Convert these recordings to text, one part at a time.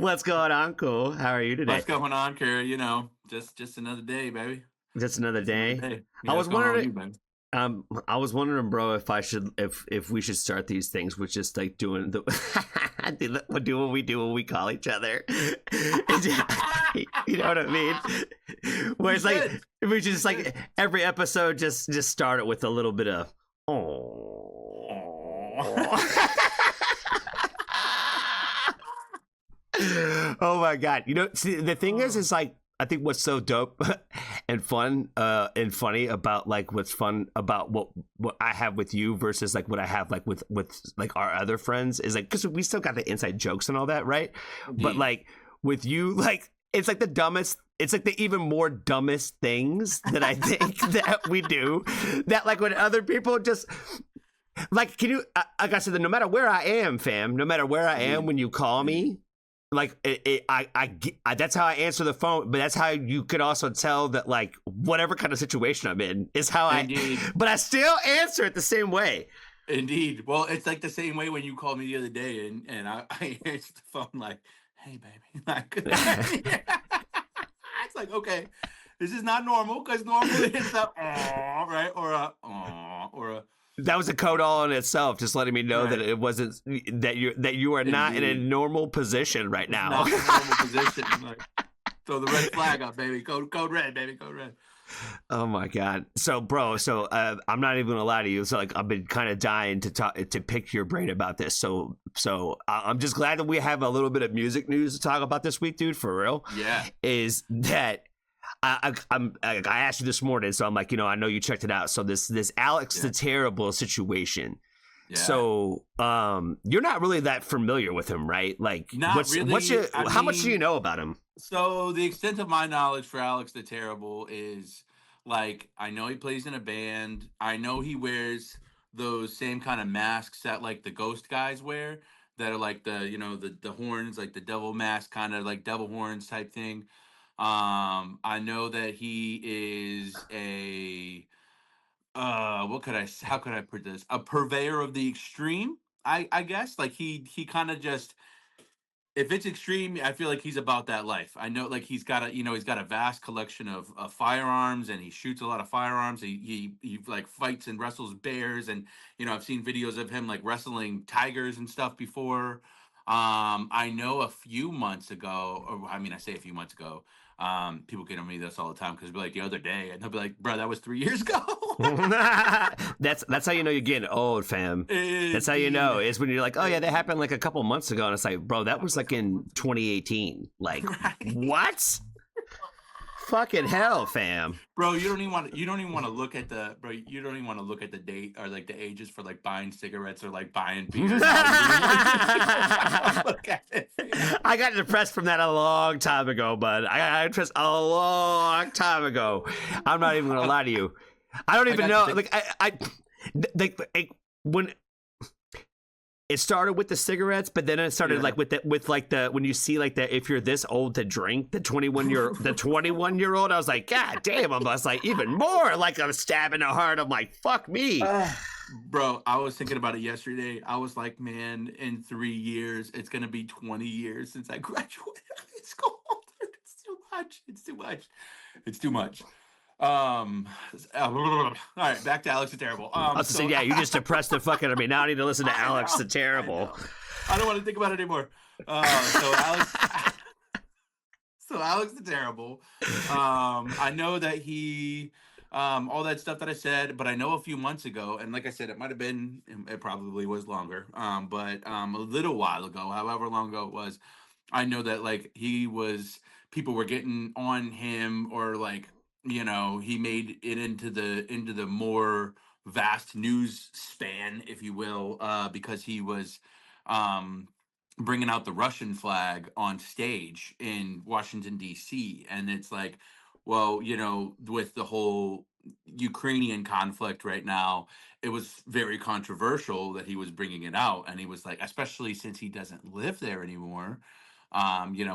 What's going on, Cool? How are you today? What's going on, Kerry? Just another day, baby. Just another Just another day. day. I Yeah, was what's going on with wondering. you, baby? I was wondering, bro, if we should start these things with just like doing the do what we do when we call each other. You know what I mean? Where We it's like should. we just We like should. every episode just start it with a little bit of Aw. oh. Oh my god! You know, see, the thing is like I think what's so dope and fun and funny about like what's fun about what I have with you versus like what I have like with like our other friends is like because we still got the inside jokes and all that, right? But Indeed. like with you, like it's like the dumbest. It's like the even more dumbest things that I think that we do. That like when other people just like, can you? Like I said, no matter where I am, fam, no matter where I am Indeed. when you call Indeed. me, like that's how I answer the phone. But that's how you could also tell that like whatever kind of situation I'm in is how I. Indeed. But I still answer it the same way. Indeed. Well, it's like the same way when you called me the other day and I answered the phone like, hey baby. Like it's like, okay, this is not normal because normally it's a aw, right? Or a aw, or a That was a code all in itself, just letting me know that right. it wasn't that you are not in a Indeed. normal position right It's now. not in a normal position. Like throw the red flag up, baby. Code red, baby. Code red. Oh my god! So, bro, I'm not even gonna lie to you. So, like, I've been kind of dying to pick your brain about this. I'm just glad that we have a little bit of music news to talk about this week, dude. For real, Yeah. is that I asked you this morning, so I'm like, I know you checked it out. So this Alex the Yeah. Terrible situation. Yeah. So, you're not really that familiar with him, right? Like, Not really. I how much do you mean, know about him? so the extent of my knowledge for Alex the Terrible is like I know he plays in a band. I know he wears those same kind of masks that like the ghost guys wear that are like the horns, like the devil mask kind of like devil horns type thing. I know that he is a what could how could I put this? A purveyor of the extreme, I guess. Like he kind of just if it's extreme, I feel like he's about that life. I know like he's got a vast collection of firearms and he shoots a lot of firearms. He like fights and wrestles bears and I've seen videos of him like wrestling tigers and stuff before. I know a few months ago, or I mean I say a few months ago, people get on me this all the time because be like the other day and they'll be like, bro, that was 3 years ago. That's how you know you're getting old, fam. That's how you know Indeed. is when you're like, oh yeah, that Indeed. happened like a couple months ago, and it's like, bro, that That was was a like couple in months ago. 2018. Like, Right. what? Fucking hell, fam. Bro, you don't even want to look at the bro, you don't even want to look at the date or like the ages for like buying cigarettes or like buying beer now. You don't even want to look at it. I got depressed from that a long time ago, bud. I got depressed a long time ago. I'm not even gonna lie to you. I don't I even got to know. think. Like, when it started with the cigarettes, but then it started Yeah. like with like the when you see like the if you're this old to drink the 21 year old. I was like, god damn, I was like even more like I'm stabbing the heart. I'm like, fuck me. Bro, I was thinking about it yesterday. I was like, man, in 3 years, it's gonna be 20 years since I graduated high school. It's too much. It's too much. It's too much. All right, back to Alex the Terrible. I was to say, So yeah, you just depressed the fuck out of me. Now I need to listen to I Alex the know, I Terrible. know. I don't want to think about it anymore. So Alex, so Alex the Terrible. I know that he, all that stuff that I said, but I know a few months ago, and like I said, it might have been, it probably was longer, but a little while ago, however long ago it was, I know that like people were getting on him, or like he made it into the more vast news span, if you will, because he was um bringing out the Russian flag on stage in Washington D.C. And it's like, well, with the whole Ukrainian conflict right now, it was very controversial that he was bringing it out, and he was like, especially since he doesn't live there anymore.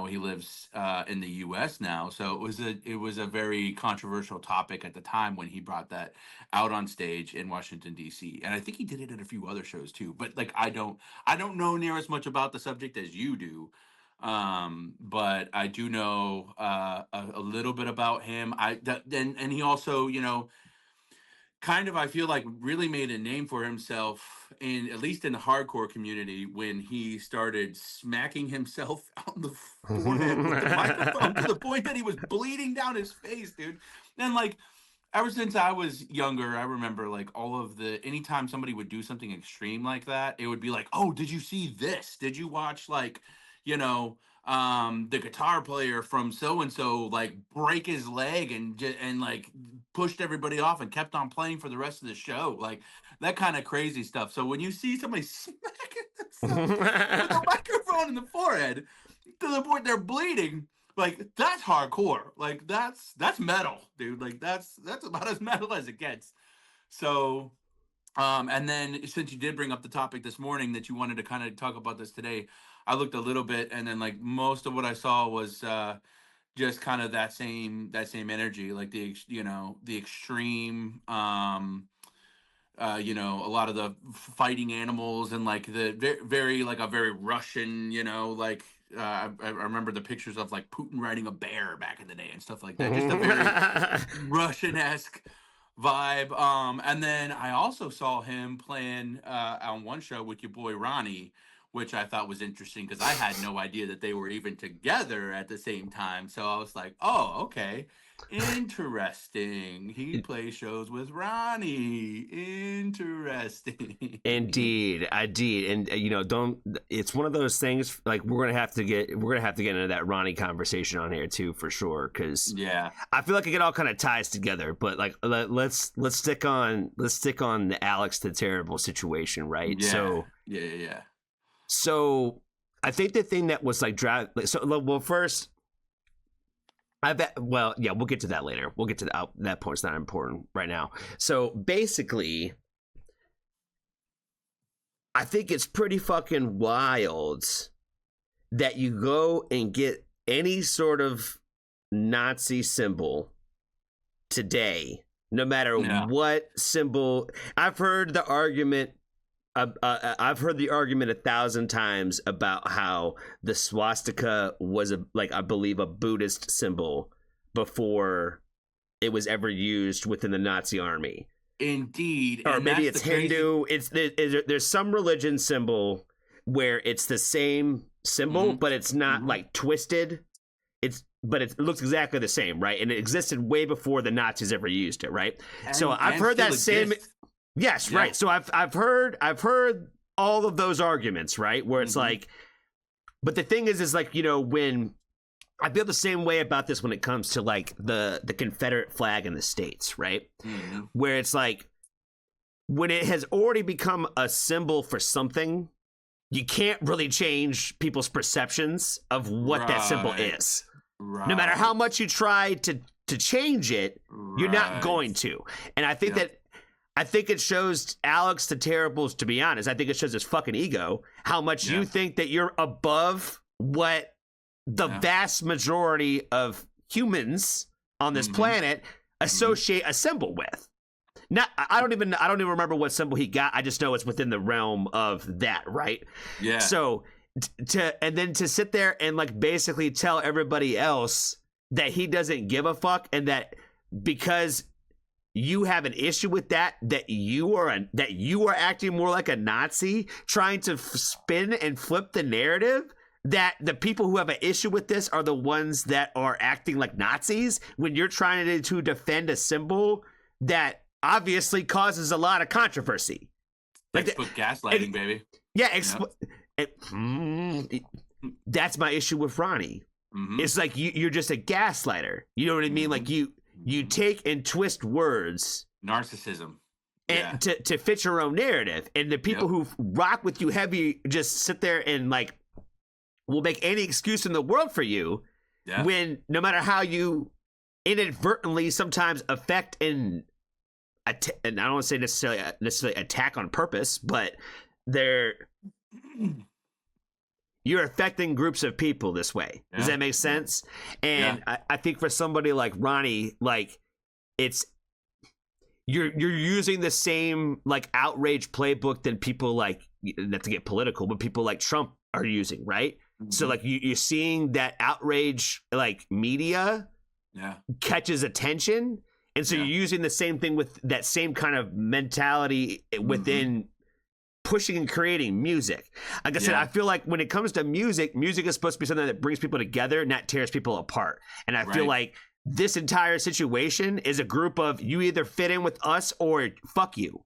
He lives in the U.S. now, so it was a very controversial topic at the time when he brought that out on stage in Washington D.C. And I think he did it at a few other shows too. But like, I don't know near as much about the subject as you do. But I do know a little bit about him. And he also, kind of, I feel like, really made a name for himself in, at least in the hardcore community, when he started smacking himself on the forehead with the microphone to the point that he was bleeding down his face, dude. And like, ever since I was younger, I remember like anytime somebody would do something extreme like that, it would be like, oh, did you see this? Did you watch, like, the guitar player from so and so like break his leg and like pushed everybody off and kept on playing for the rest of the show, like that kind of crazy stuff. So when you see somebody smacking themselves with a microphone in the forehead to the point they're bleeding, like that's hardcore. Like that's metal, dude. Like that's about as metal as it gets. So and then, since you did bring up the topic this morning that you wanted to kind of talk about this today, I looked a little bit, and then like most of what I saw was just kind of that same energy, like the extreme, a lot of the fighting animals, and like the very like a very Russian, like I remember the pictures of like Putin riding a bear back in the day and stuff like that. Just a very Russian-esque vibe. And then I also saw him playing on one show with your boy Ronnie, which I thought was interesting because I had no idea that they were even together at the same time. So I was like, oh, okay. Interesting. He plays shows with Ronnie. Interesting. Indeed, I did, and don't. It's one of those things. Like we're gonna have to get into that Ronnie conversation on here too, for sure. Because yeah, I feel like it all kind of ties together. But like, let's stick on the Alex the Terrible situation, right? Yeah. So yeah. So I think the thing that was like first. We'll get to that later. We'll get to that point's not important right now. So basically, I think it's pretty fucking wild that you go and get any sort of Nazi symbol today, no matter what symbol. I've heard the argument 1,000 times about how the swastika was I believe a Buddhist symbol before it was ever used within the Nazi army. Indeed. Or maybe it's Hindu. There's some religion symbol where it's the same symbol, but it's not like twisted. But it looks exactly the same, right? And it existed way before the Nazis ever used it, right? So I've heard that same. Yes, right. So I've heard all of those arguments, right? Where it's like, but the thing is like, when I feel the same way about this when it comes to like the Confederate flag in the States, right? Where it's like, when it has already become a symbol for something, you can't really change people's perceptions of what that symbol is. Right. No matter how much you try to change it, you're not going to. And I think I think it shows Alex the Terribles, to be honest. I think it shows his fucking ego, how much you think that you're above what the vast majority of humans on this planet associate a symbol with. I don't even remember what symbol he got. I just know it's within the realm of that, right? Yeah. So to sit there and like basically tell everybody else that he doesn't give a fuck, and that because you have an issue with that you are acting more like a Nazi, trying to spin and flip the narrative that the people who have an issue with this are the ones that are acting like Nazis, when you're trying to defend a symbol that obviously causes a lot of controversy. Textbook gaslighting, baby. Yeah, that's my issue with Ronnie. It's like you're just a gaslighter. You know what I mean? Like you take and twist words. Narcissism. And to fit your own narrative. And the people who rock with you heavy just sit there and like will make any excuse in the world for you, when no matter how you inadvertently sometimes affect and I don't want to say necessarily attack on purpose, but you're affecting groups of people this way. Does that make sense? And I think for somebody like Ronnie, like it's you're using the same like outrage playbook than people like, not to get political, but people like Trump are using, right? So like you're seeing that outrage, like media catches attention. And so you're using the same thing with that same kind of mentality within pushing and creating music. Like I said, I feel like when it comes to music, music is supposed to be something that brings people together, not tears people apart. And I feel like this entire situation is a group of you either fit in with us or fuck you.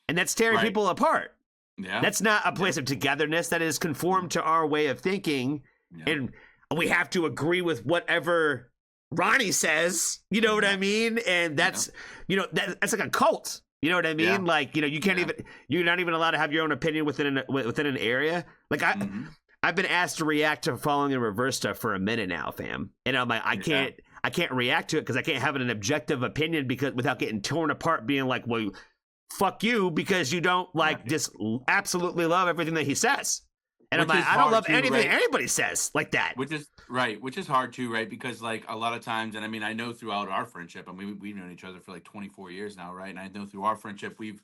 And that's tearing people apart. Yeah. That's not a place of togetherness. That is conformed to our way of thinking. Yeah. And we have to agree with whatever Ronnie says, you know what I mean? And that's, you know, that's like a cult. You know what I mean? Yeah. Like, you know, you can't even, you're not even allowed to have your own opinion within an area. Like I've been asked to react to Following in Reverse stuff for a minute now, fam. And I'm like, I can't react to it because I can't have an objective opinion because without getting torn apart, being like, well, fuck you because you don't like just absolutely love everything that he says. And I'm like, I don't love anything anybody says like that. Which is hard too, right? Because like a lot of times, and I mean, I know throughout our friendship, I mean, we've known each other for like 24 years now, right? And I know through our friendship, we've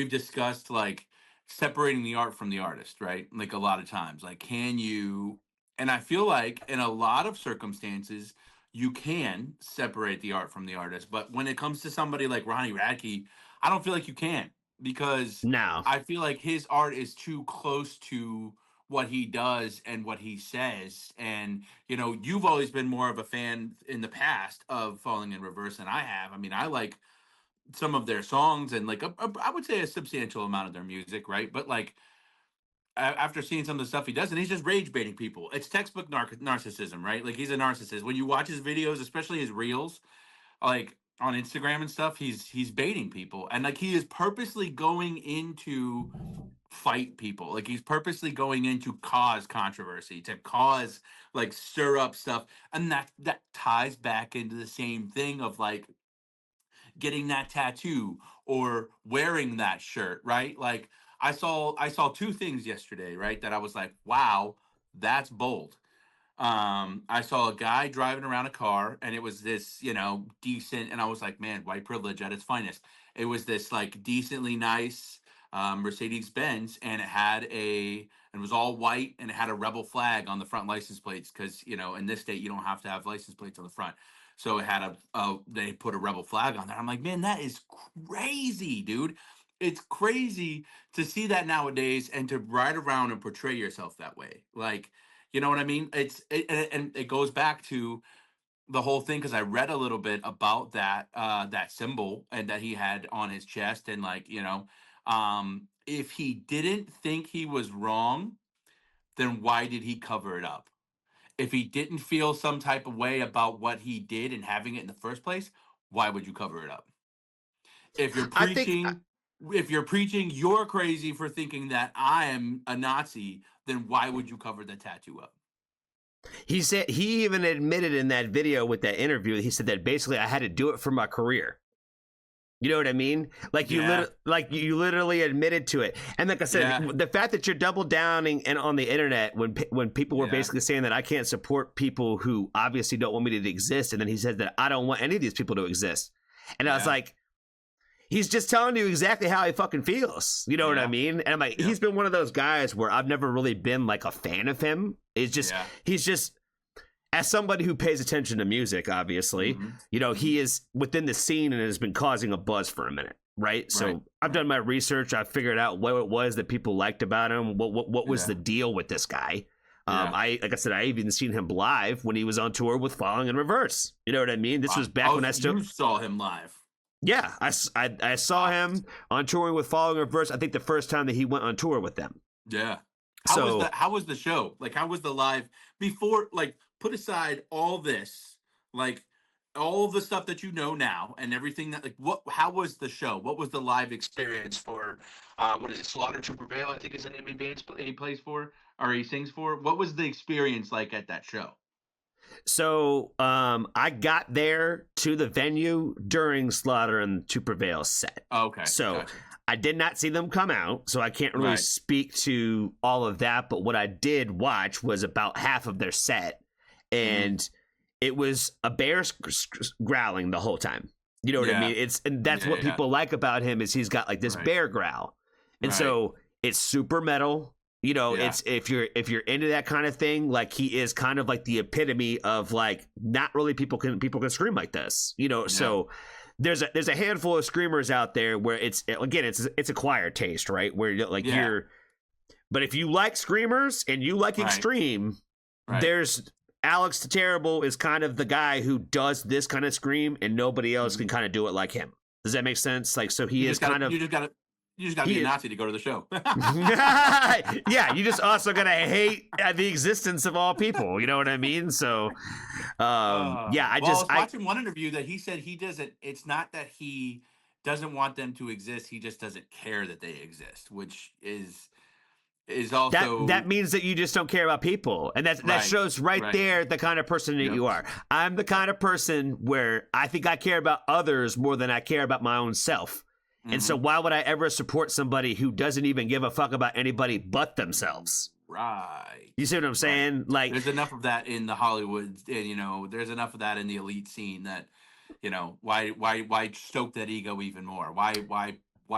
discussed like separating the art from the artist, right? Like a lot of times, like can you? And I feel like in a lot of circumstances, you can separate the art from the artist. But when it comes to somebody like Ronnie Radke, I don't feel like you can because I feel like his art is too close to what he does and what he says. And, you know, you've always been more of a fan in the past of Falling in Reverse than I have. I mean, I like some of their songs and like, I would say a substantial amount of their music, right? But like, after seeing some of the stuff he does, and he's just rage baiting people. It's textbook narcissism, right? Like he's a narcissist. When you watch his videos, especially his reels, like on Instagram and stuff, he's baiting people. And like he is purposely going into fight people. Like he's purposely going in to cause controversy, to cause like stir up stuff. And that ties back into the same thing of like getting that tattoo or wearing that shirt, right? Like I saw two things yesterday, right? That I was like, wow, that's bold. I saw a guy driving around a car and it was this, you know, decent. And I was like, man, white privilege at its finest. It was this like decently nice Mercedes Benz and it was all white and it had a rebel flag on the front license plates. Cause you know, in this state, you don't have to have license plates on the front. So it had they put a rebel flag on there. I'm like, man, that is crazy, dude. It's crazy to see that nowadays and to ride around and portray yourself that way. Like, you know what I mean? And it goes back to the whole thing because I read a little bit about that symbol and that he had on his chest and like, you know, if he didn't think he was wrong, then why did he cover it up? If he didn't feel some type of way about what he did and having it in the first place, why would you cover it up? If you're preaching, you're crazy for thinking that I am a Nazi, then why would you cover the tattoo up? He said he even admitted in that video with that interview, he said that basically I had to do it for my career. You know what I mean? Like you literally admitted to it. And like I said, the fact that you're double downing and on the internet when people were basically saying that I can't support people who obviously don't want me to exist. And then he said that I don't want any of these people to exist. And I was like, he's just telling you exactly how he fucking feels. You know what I mean? And I'm like, he's been one of those guys where I've never really been like a fan of him. It's just, he's just, as somebody who pays attention to music, obviously, you know, he is within the scene and has been causing a buzz for a minute, right? So I've done my research. I've figured out what it was that people liked about him. What was the deal with this guy? Like I said, I even seen him live when he was on tour with Falling in Reverse. You know what I mean? This was back when I still... You saw him live. Yeah, I saw him on touring with Falling in Reverse. I think the first time that he went on tour with them. Yeah. How was the show? Like, how was the live before? Like, put aside all this, like all of the stuff that you know now and everything that, like, how was the show? What was the live experience for? What is it? Slaughter to Prevail, I think is the name of the band he plays for or he sings for. What was the experience like at that show? So I got there to the venue during Slaughter and to Prevail set. Okay. So gotcha. I did not see them come out, so I can't really speak to all of that. But what I did watch was about half of their set, and it was a bear growling the whole time. You know what I mean? And that's what people like about him is he's got like this bear growl, and so it's super metal. You know, Yeah. it's if you're into that kind of thing, like he is kind of like the epitome of like not really people can scream like this. You know, so there's a handful of screamers out there where it's acquired taste, right? Where you're like but if you like screamers and you like extreme, there's Alex the Terrible is kind of the guy who does this kind of scream and nobody else can kind of do it like him. Does that make sense? Like, so he is kind of... You just gotta be a Nazi to go to the show. Yeah, you just also gotta hate the existence of all people. You know what I mean? So, I was watching one interview that he said he doesn't. It's not that he doesn't want them to exist. He just doesn't care that they exist, which is also that means that you just don't care about people, and that shows right there the kind of person that you are. I'm the kind of person where I think I care about others more than I care about my own self. And so why would I ever support somebody who doesn't even give a fuck about anybody but themselves? Right. You see what I'm saying? Like, there's enough of that in the Hollywood, and there's enough of that in the elite scene that, why stoke that ego even more? Why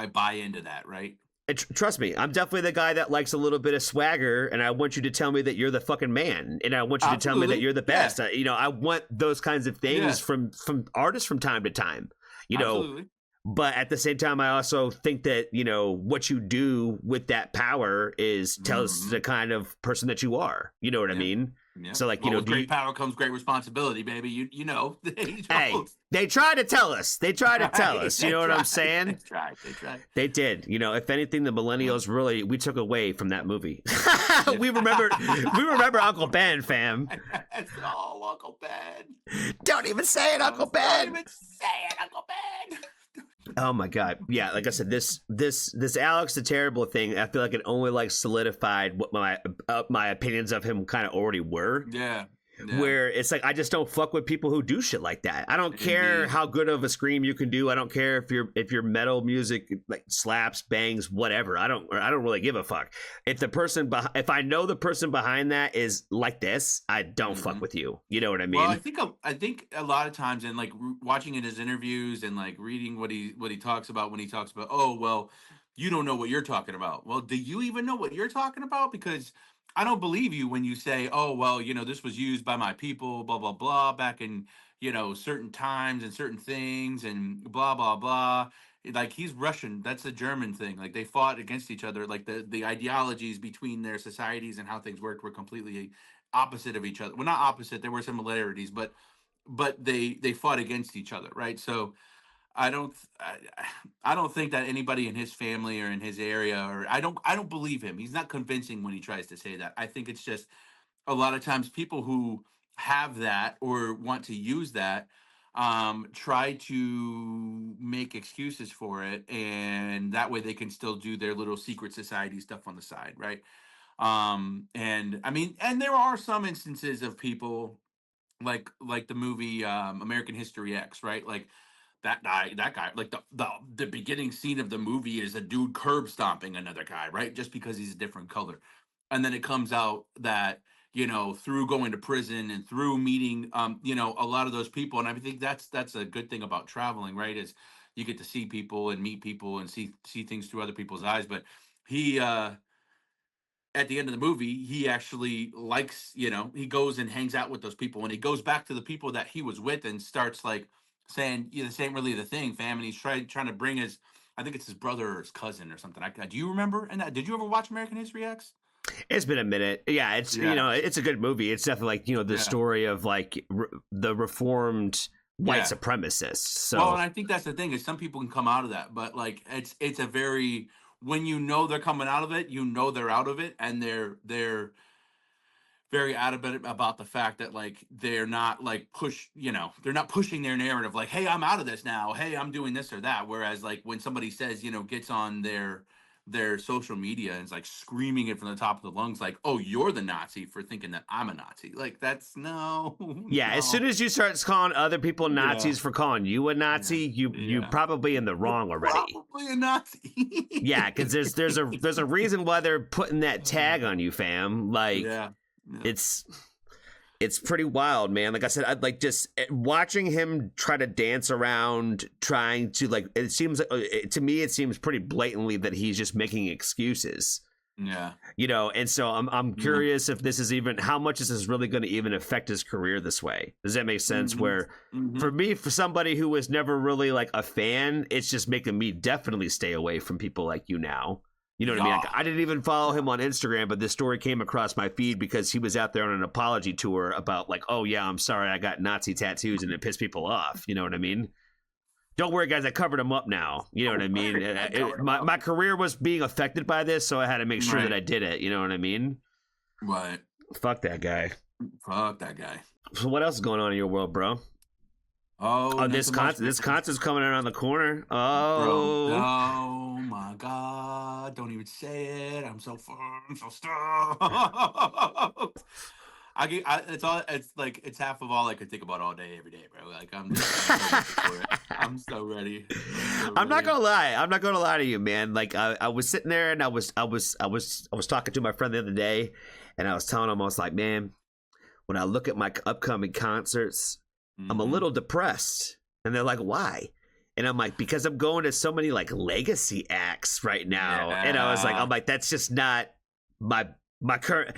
buy into that, right? Trust me, I'm definitely the guy that likes a little bit of swagger, and I want you to tell me that you're the fucking man, and I want you to tell me that you're the best. Yeah. I want those kinds of things from artists from time to time. Absolutely. But at the same time, I also think that, what you do with that power tells the kind of person that you are. You know what I mean? Yeah. So, like, with great power comes great responsibility, baby. You know. Hey, they tried to tell us. They tried to tell us. You know what I'm saying? They tried. They did. If anything, the millennials we took away from that movie. we remember Uncle Ben, fam. It's all Uncle Ben. Don't even say it, Uncle Ben. Don't even say it, Uncle Ben. Oh my God. Yeah, like I said, this Alex the Terrible thing, I feel like it only like solidified what my opinions of him kind of already were. Yeah. Where it's like I just don't fuck with people who do shit like that. I don't care how good of a scream you can do. I don't care if your metal music like slaps, bangs, whatever. I don't really give a fuck. If I know the person behind that is like this, I don't fuck with you. You know what I mean? Well, I think a lot of times, and like watching in his interviews and like reading what he talks about when he talks about, oh well, you don't know what you're talking about. Well, do you even know what you're talking about? Because I don't believe you when you say, oh, well, this was used by my people, blah, blah, blah, back in, certain times and certain things and blah, blah, blah. Like, he's Russian. That's a German thing. Like, they fought against each other. Like, the ideologies between their societies and how things worked were completely opposite of each other. Well, not opposite. There were similarities, but they fought against each other, right? So I don't think that anybody in his family or in his area, or I don't believe him. He's not convincing when he tries to say that. I think it's just a lot of times people who have that or want to use that try to make excuses for it, and that way they can still do their little secret society stuff on the side, right? And I mean, and there are some instances of people like the movie American History X, right? Like that guy, like the beginning scene of the movie is a dude curb stomping another guy, right? Just because he's a different color. And then it comes out that, through going to prison and through meeting, a lot of those people. And I think that's a good thing about traveling, right? Is you get to see people and meet people and see things through other people's eyes. But he, at the end of the movie, he actually likes, he goes and hangs out with those people, and he goes back to the people that he was with and starts like saying, this ain't really the thing, fam. And he's trying to bring I think it's his brother or his cousin or something. Do you remember? And did you ever watch American History X? It's been a minute. Yeah, it's it's a good movie. It's definitely like the story of like the reformed white supremacists. So well, and I think that's the thing is some people can come out of that, but like it's a very when they're coming out of it, they're out of it, and they're very adamant about the fact that like they're not like they're not pushing their narrative like, hey, I'm out of this now, hey, I'm doing this or that. Whereas like when somebody says, gets on their social media and is like screaming it from the top of the lungs like, oh, you're the Nazi for thinking that I'm a Nazi, like that's no. As soon as you start calling other people Nazis for calling you a Nazi, you probably in the wrong already. Probably a Nazi. Yeah, because there's a reason why they're putting that tag on you, fam. Like it's pretty wild, man. Like I said, I'd like just watching him try to dance around, trying to like. It seems to me, it seems pretty blatantly that he's just making excuses. Yeah. And so I'm curious if this is even how much is this really going to even affect his career this way. Does that make sense? Where for me, for somebody who was never really like a fan, it's just making me definitely stay away from people like you now. You know what I mean? Like, I didn't even follow him on Instagram, but this story came across my feed because he was out there on an apology tour about like, oh yeah, I'm sorry, I got Nazi tattoos and it pissed people off. You know what I mean? Don't worry, guys, I covered him up now. You know what I mean? My career was being affected by this, so I had to make sure that I did it. You know what I mean? Right. Fuck that guy. Fuck that guy. So what else is going on in your world, bro? Oh, this concert's coming around the corner. Oh, bro. Oh my God! Don't even say it. I'm so stoked. It's half of all I could think about all day, every day, bro. Like I'm so ready for it. I'm so ready. I'm not gonna lie to you, man. Like I was sitting there and I was talking to my friend the other day, and I was telling him, I was like, man, when I look at my upcoming concerts, I'm a little depressed. And they're like, why? And I'm like, because I'm going to so many like legacy acts right now. Yeah. And I'm like, that's just not my current.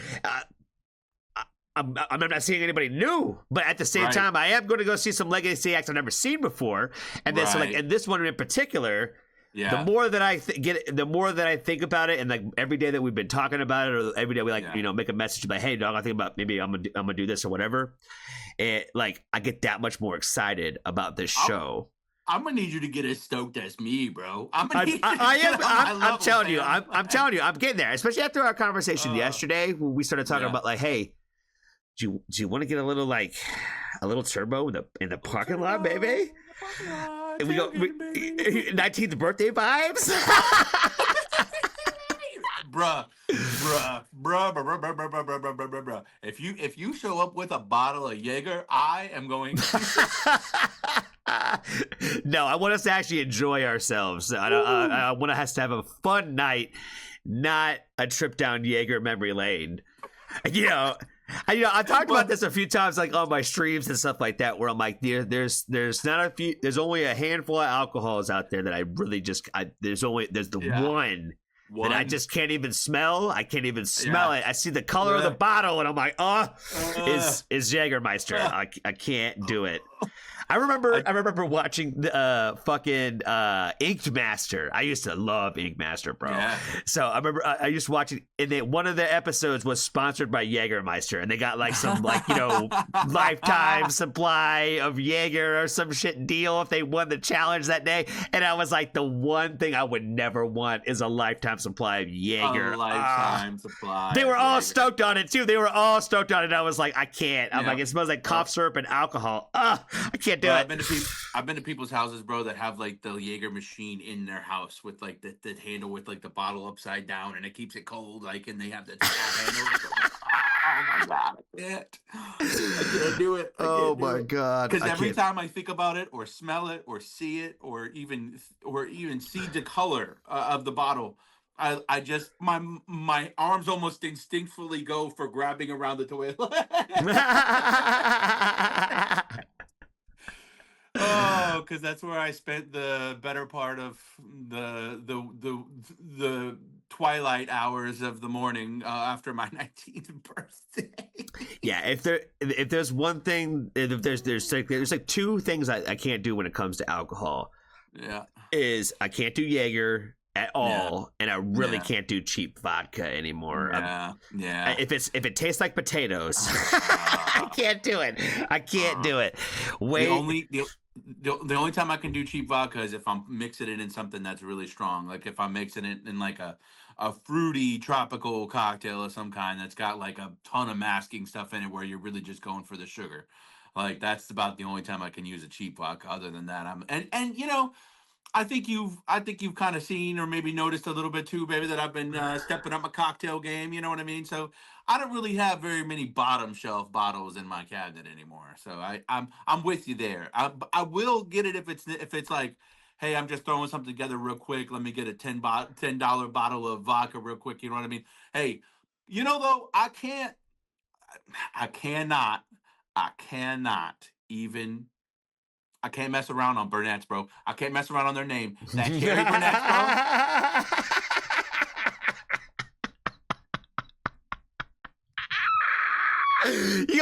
I'm not seeing anybody new, but at the same time, I am going to go see some legacy acts I've never seen before. And then, so like, and this one in particular, the more that I the more that I think about it, and like every day that we've been talking about it, or every day we like, make a message like, hey, dog, I think about maybe I'm gonna do this or whatever. And like, I get that much more excited about this show. I'm gonna need you to get as stoked as me, bro. I'm telling you, I'm getting there. Especially after our conversation yesterday, when we started talking about like, hey, do you want to get a little turbo in the parking lot, baby? And we go 19th birthday vibes. Bruh. If you show up with a bottle of Jaeger, I am going. No, I want us to actually enjoy ourselves. I want us to have a fun night, not a trip down Jaeger memory lane. I've talked about this a few times, like on my streams and stuff like that, where I'm like, there's only a handful of alcohols out there that I really there's one that I just can't even smell. I can't even smell it. I see the color of the bottle and I'm like, is Jägermeister. I can't do it. I remember watching the fucking Ink Master. I used to love Ink Master, bro. Yeah. So I remember I used to watch it, and one of the episodes was sponsored by Jägermeister, and they got like some lifetime supply of Jaeger or some shit deal if they won the challenge that day. And I was like, the one thing I would never want is a lifetime supply of Jaeger. A lifetime supply. They were all stoked on it too. They were all stoked on it. I was like, I can't. I'm like, it smells like cough syrup and alcohol. I can't do it. I've been to people's houses, bro, that have like the Jaeger machine in their house with like the handle with like the bottle upside down, and it keeps it cold, like, and they have the tap handle. Oh my God, I can't do it. Oh my God. Because every time I think about it or smell it or see it or even see the color of the bottle, I just my arms almost instinctively go for grabbing around the toilet. Oh, because that's where I spent the better part of the twilight hours of the morning after my 19th birthday. Yeah, if there's one thing, if there's like two things I can't do when it comes to alcohol. Yeah, is I can't do Jaeger at all, and I really can't do cheap vodka anymore. Yeah. If it tastes like potatoes, I can't do it. I can't do it. The only time I can do cheap vodka is if I'm mixing it in something that's really strong. Like if I'm mixing it in like a fruity tropical cocktail of some kind that's got like a ton of masking stuff in it where you're really just going for the sugar. Like that's about the only time I can use a cheap vodka. Other than that, I think you've kind of seen or maybe noticed a little bit too, baby, that I've been stepping up my cocktail game. You know what I mean? So I don't really have very many bottom shelf bottles in my cabinet anymore. So I'm with you there. I will get it if it's like, hey, I'm just throwing something together real quick. Let me get a $10 bottle of vodka real quick. You know what I mean? Hey, though, I can't mess around on Burnetts, bro. I can't mess around on their name. That Cherry Burnetts, bro.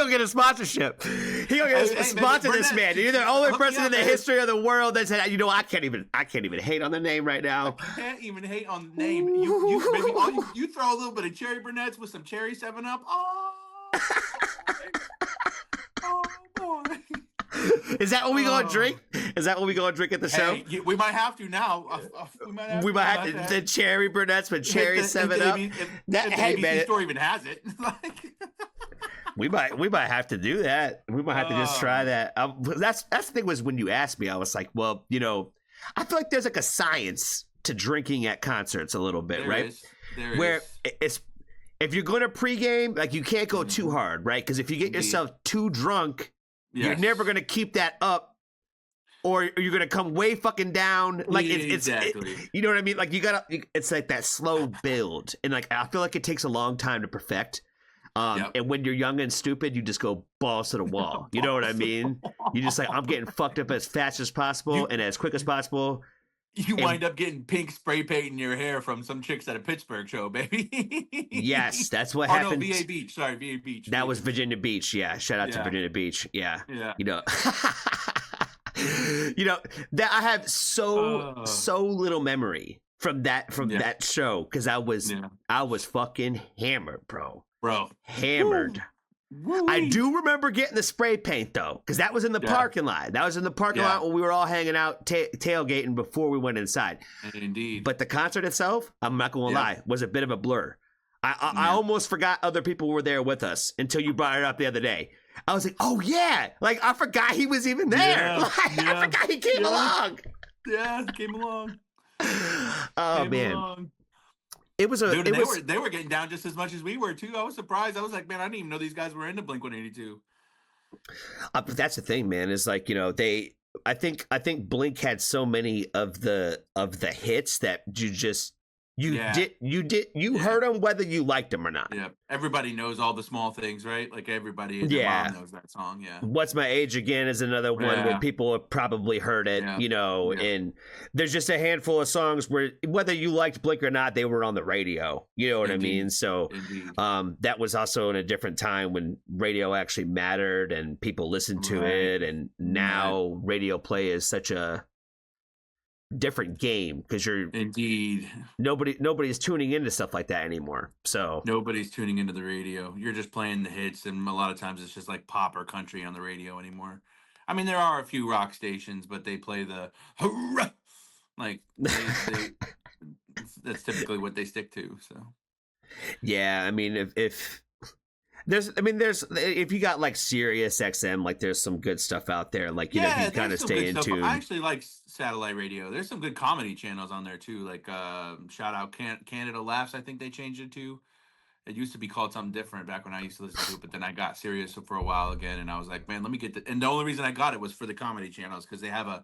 gonna get a sponsorship. He gonna get a sponsor this man. You're the only person in the history of the world that said, you know, I can't even hate on the name right now. I can't even hate on the name. You throw a little bit of cherry Burnetts with some cherry 7-Up. Oh boy. Is that what we gonna drink? Is that what we gonna drink at the show? We might have to now. We might have to the cherry Burnetts with cherry 7-Up. Hey man, the store even has it. We might have to do that. We might have to just try that. That's the thing was when you asked me, I was like, well, you know, I feel like there's like a science to drinking at concerts a little bit, right? Where it's if you're going to pregame, like you can't go too hard, right? Because if you get yourself too drunk, you're never going to keep that up, or you're going to come way fucking down. Like it's you know what I mean? Like it's like that slow build, and like I feel like it takes a long time to perfect. And when you're young and stupid, you just go balls to the wall. You know what I mean? You just like, I'm getting fucked up as fast as possible and as quick as possible. You wind up getting pink spray paint in your hair from some chicks at a Pittsburgh show, baby. Yes, that's what happened. No, VA Beach. Sorry, VA Beach. That was Virginia Beach. Yeah, shout out to Virginia Beach. Yeah. You know, you know that I have so little memory from that show because I was fucking hammered, bro. Hammered. Woo. I do remember getting the spray paint though, because that was in the parking lot. That was in the parking lot when we were all hanging out tailgating before we went inside. Indeed. But the concert itself, I'm not gonna lie, was a bit of a blur. I almost forgot other people were there with us until you brought it up the other day. I was like, oh yeah, like I forgot he was even there. I forgot he came along. Yeah, he came along. Oh man. It was a. Dude, they were getting down just as much as we were too. I was surprised. I was like, man, I didn't even know these guys were into Blink-182. But that's the thing, man. Is like, you know, I think Blink had so many of the hits that you heard them whether you liked them or not. Yeah, everybody knows all the small things, right? Like everybody in their mom knows that song. Yeah. What's My Age Again is another one where people have probably heard it, you know, and there's just a handful of songs where whether you liked Blink or not, they were on the radio. You know what I mean? So that was also in a different time when radio actually mattered and people listened to it, and now radio play is such a different game because nobody's tuning into stuff like that anymore. So nobody's tuning into the radio. You're just playing the hits, and a lot of times it's just like pop or country on the radio anymore. I mean, there are a few rock stations, but they play the like that's typically what they stick to. So yeah, I mean, if if you got like Sirius XM, like there's some good stuff out there. Like, you know, you kind of stay in tune. I actually like satellite radio. There's some good comedy channels on there too. Like shout out Canada Laughs. I think they changed it to. It used to be called something different back when I used to listen to it, but then I got Sirius for a while again, and I was like, man, let me get the. And the only reason I got it was for the comedy channels because they have a.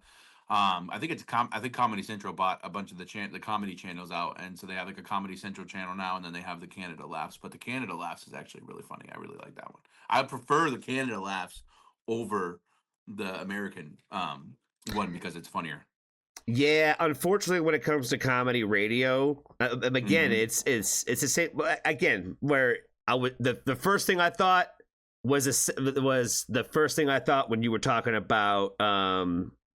I think Comedy Central bought a bunch of the comedy channels out, and so they have like a Comedy Central channel now, and then they have the Canada Laughs. But the Canada Laughs is actually really funny. I really like that one. I prefer the Canada Laughs over the American one because it's funnier. Yeah, unfortunately, when it comes to comedy radio, again, it's the same. Again, where I would the first thing I thought was the first thing I thought when you were talking about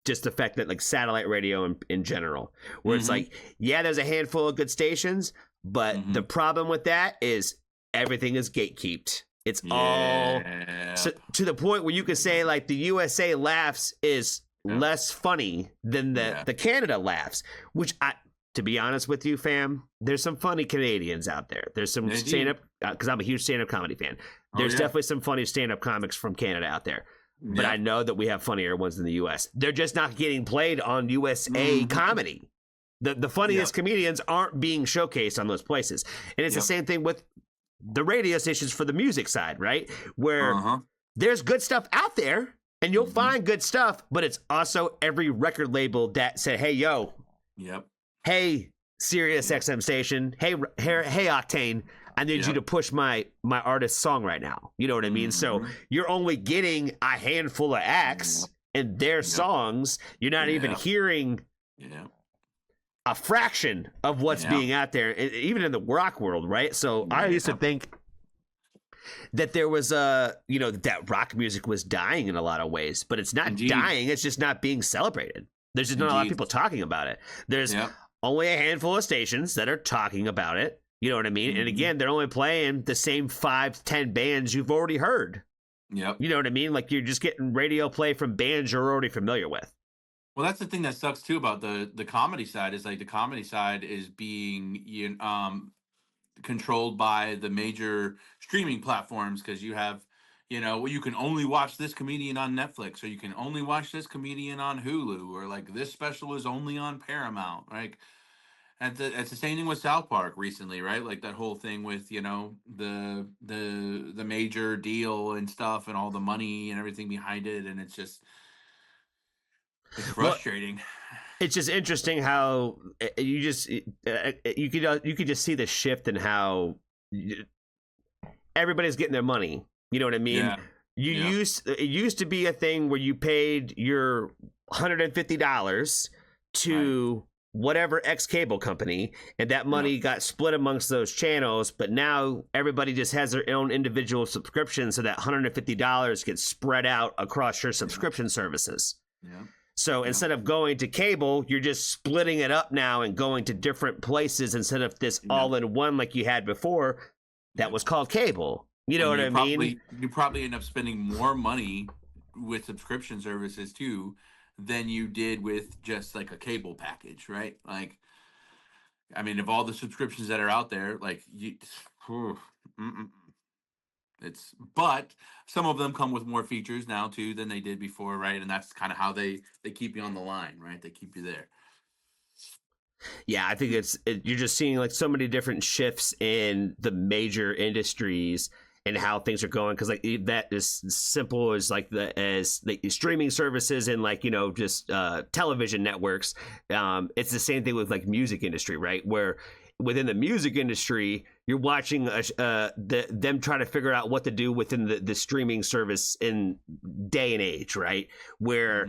just the fact that like satellite radio in general, where it's like, yeah, there's a handful of good stations, but the problem with that is everything is gatekeeped. It's all to the point where you can say like the USA Laughs is less funny than the Canada Laughs, which to be honest with you, fam, there's some funny Canadians out there. There's some stand-up, because I'm a huge stand-up comedy fan. There's definitely some funny stand-up comics from Canada out there. But I know that we have funnier ones in the U.S. They're just not getting played on USA comedy. The funniest comedians aren't being showcased on those places. And it's the same thing with the radio stations for the music side, right? Where there's good stuff out there, and you'll find good stuff, but it's also every record label that said, hey, yo. Hey, Sirius XM station. Hey, Octane. I need you to push my artist's song right now. You know what I mean? So you're only getting a handful of acts and their songs. You're not even hearing a fraction of what's being out there, even in the rock world, right? So I used to think that there was that rock music was dying in a lot of ways, but it's not Indeed. dying. It's just not being celebrated. There's just not a lot of people talking about it. There's only a handful of stations that are talking about it. You know what I mean? And again, they're only playing the same 5-10 bands you've already heard. Yep. You know what I mean? Like, you're just getting radio play from bands you're already familiar with. Well, that's the thing that sucks too about the comedy side, is like the comedy side is being controlled by the major streaming platforms, because you have, well, you can only watch this comedian on Netflix, or you can only watch this comedian on Hulu, or like this special is only on Paramount. Like, and it's the same thing with South Park recently, right? Like that whole thing with the major deal and stuff, and all the money and everything behind it, and it's frustrating. Well, it's just interesting how you could just see the shift in how everybody's getting their money. You know what I mean? Yeah. It used to be a thing where you paid your $150 to whatever X cable company, and that money got split amongst those channels. But now everybody just has their own individual subscription, so that $150 gets spread out across your subscription services. Yeah. So instead of going to cable, you're just splitting it up now and going to different places instead of this all-in-one like you had before that was called cable. You know what I mean? You probably end up spending more money with subscription services too than you did with just like a cable package, right? Like, I mean, of all the subscriptions that are out there, like but some of them come with more features now too than they did before, right? And that's kind of how they keep you on the line, right? They keep you there. Yeah, I think you're just seeing like so many different shifts in the major industries and how things are going, because like that is simple as like the streaming services and like just television networks. It's the same thing with like music industry, right? Where within the music industry, you're watching them try to figure out what to do within the streaming service in day and age, right? Where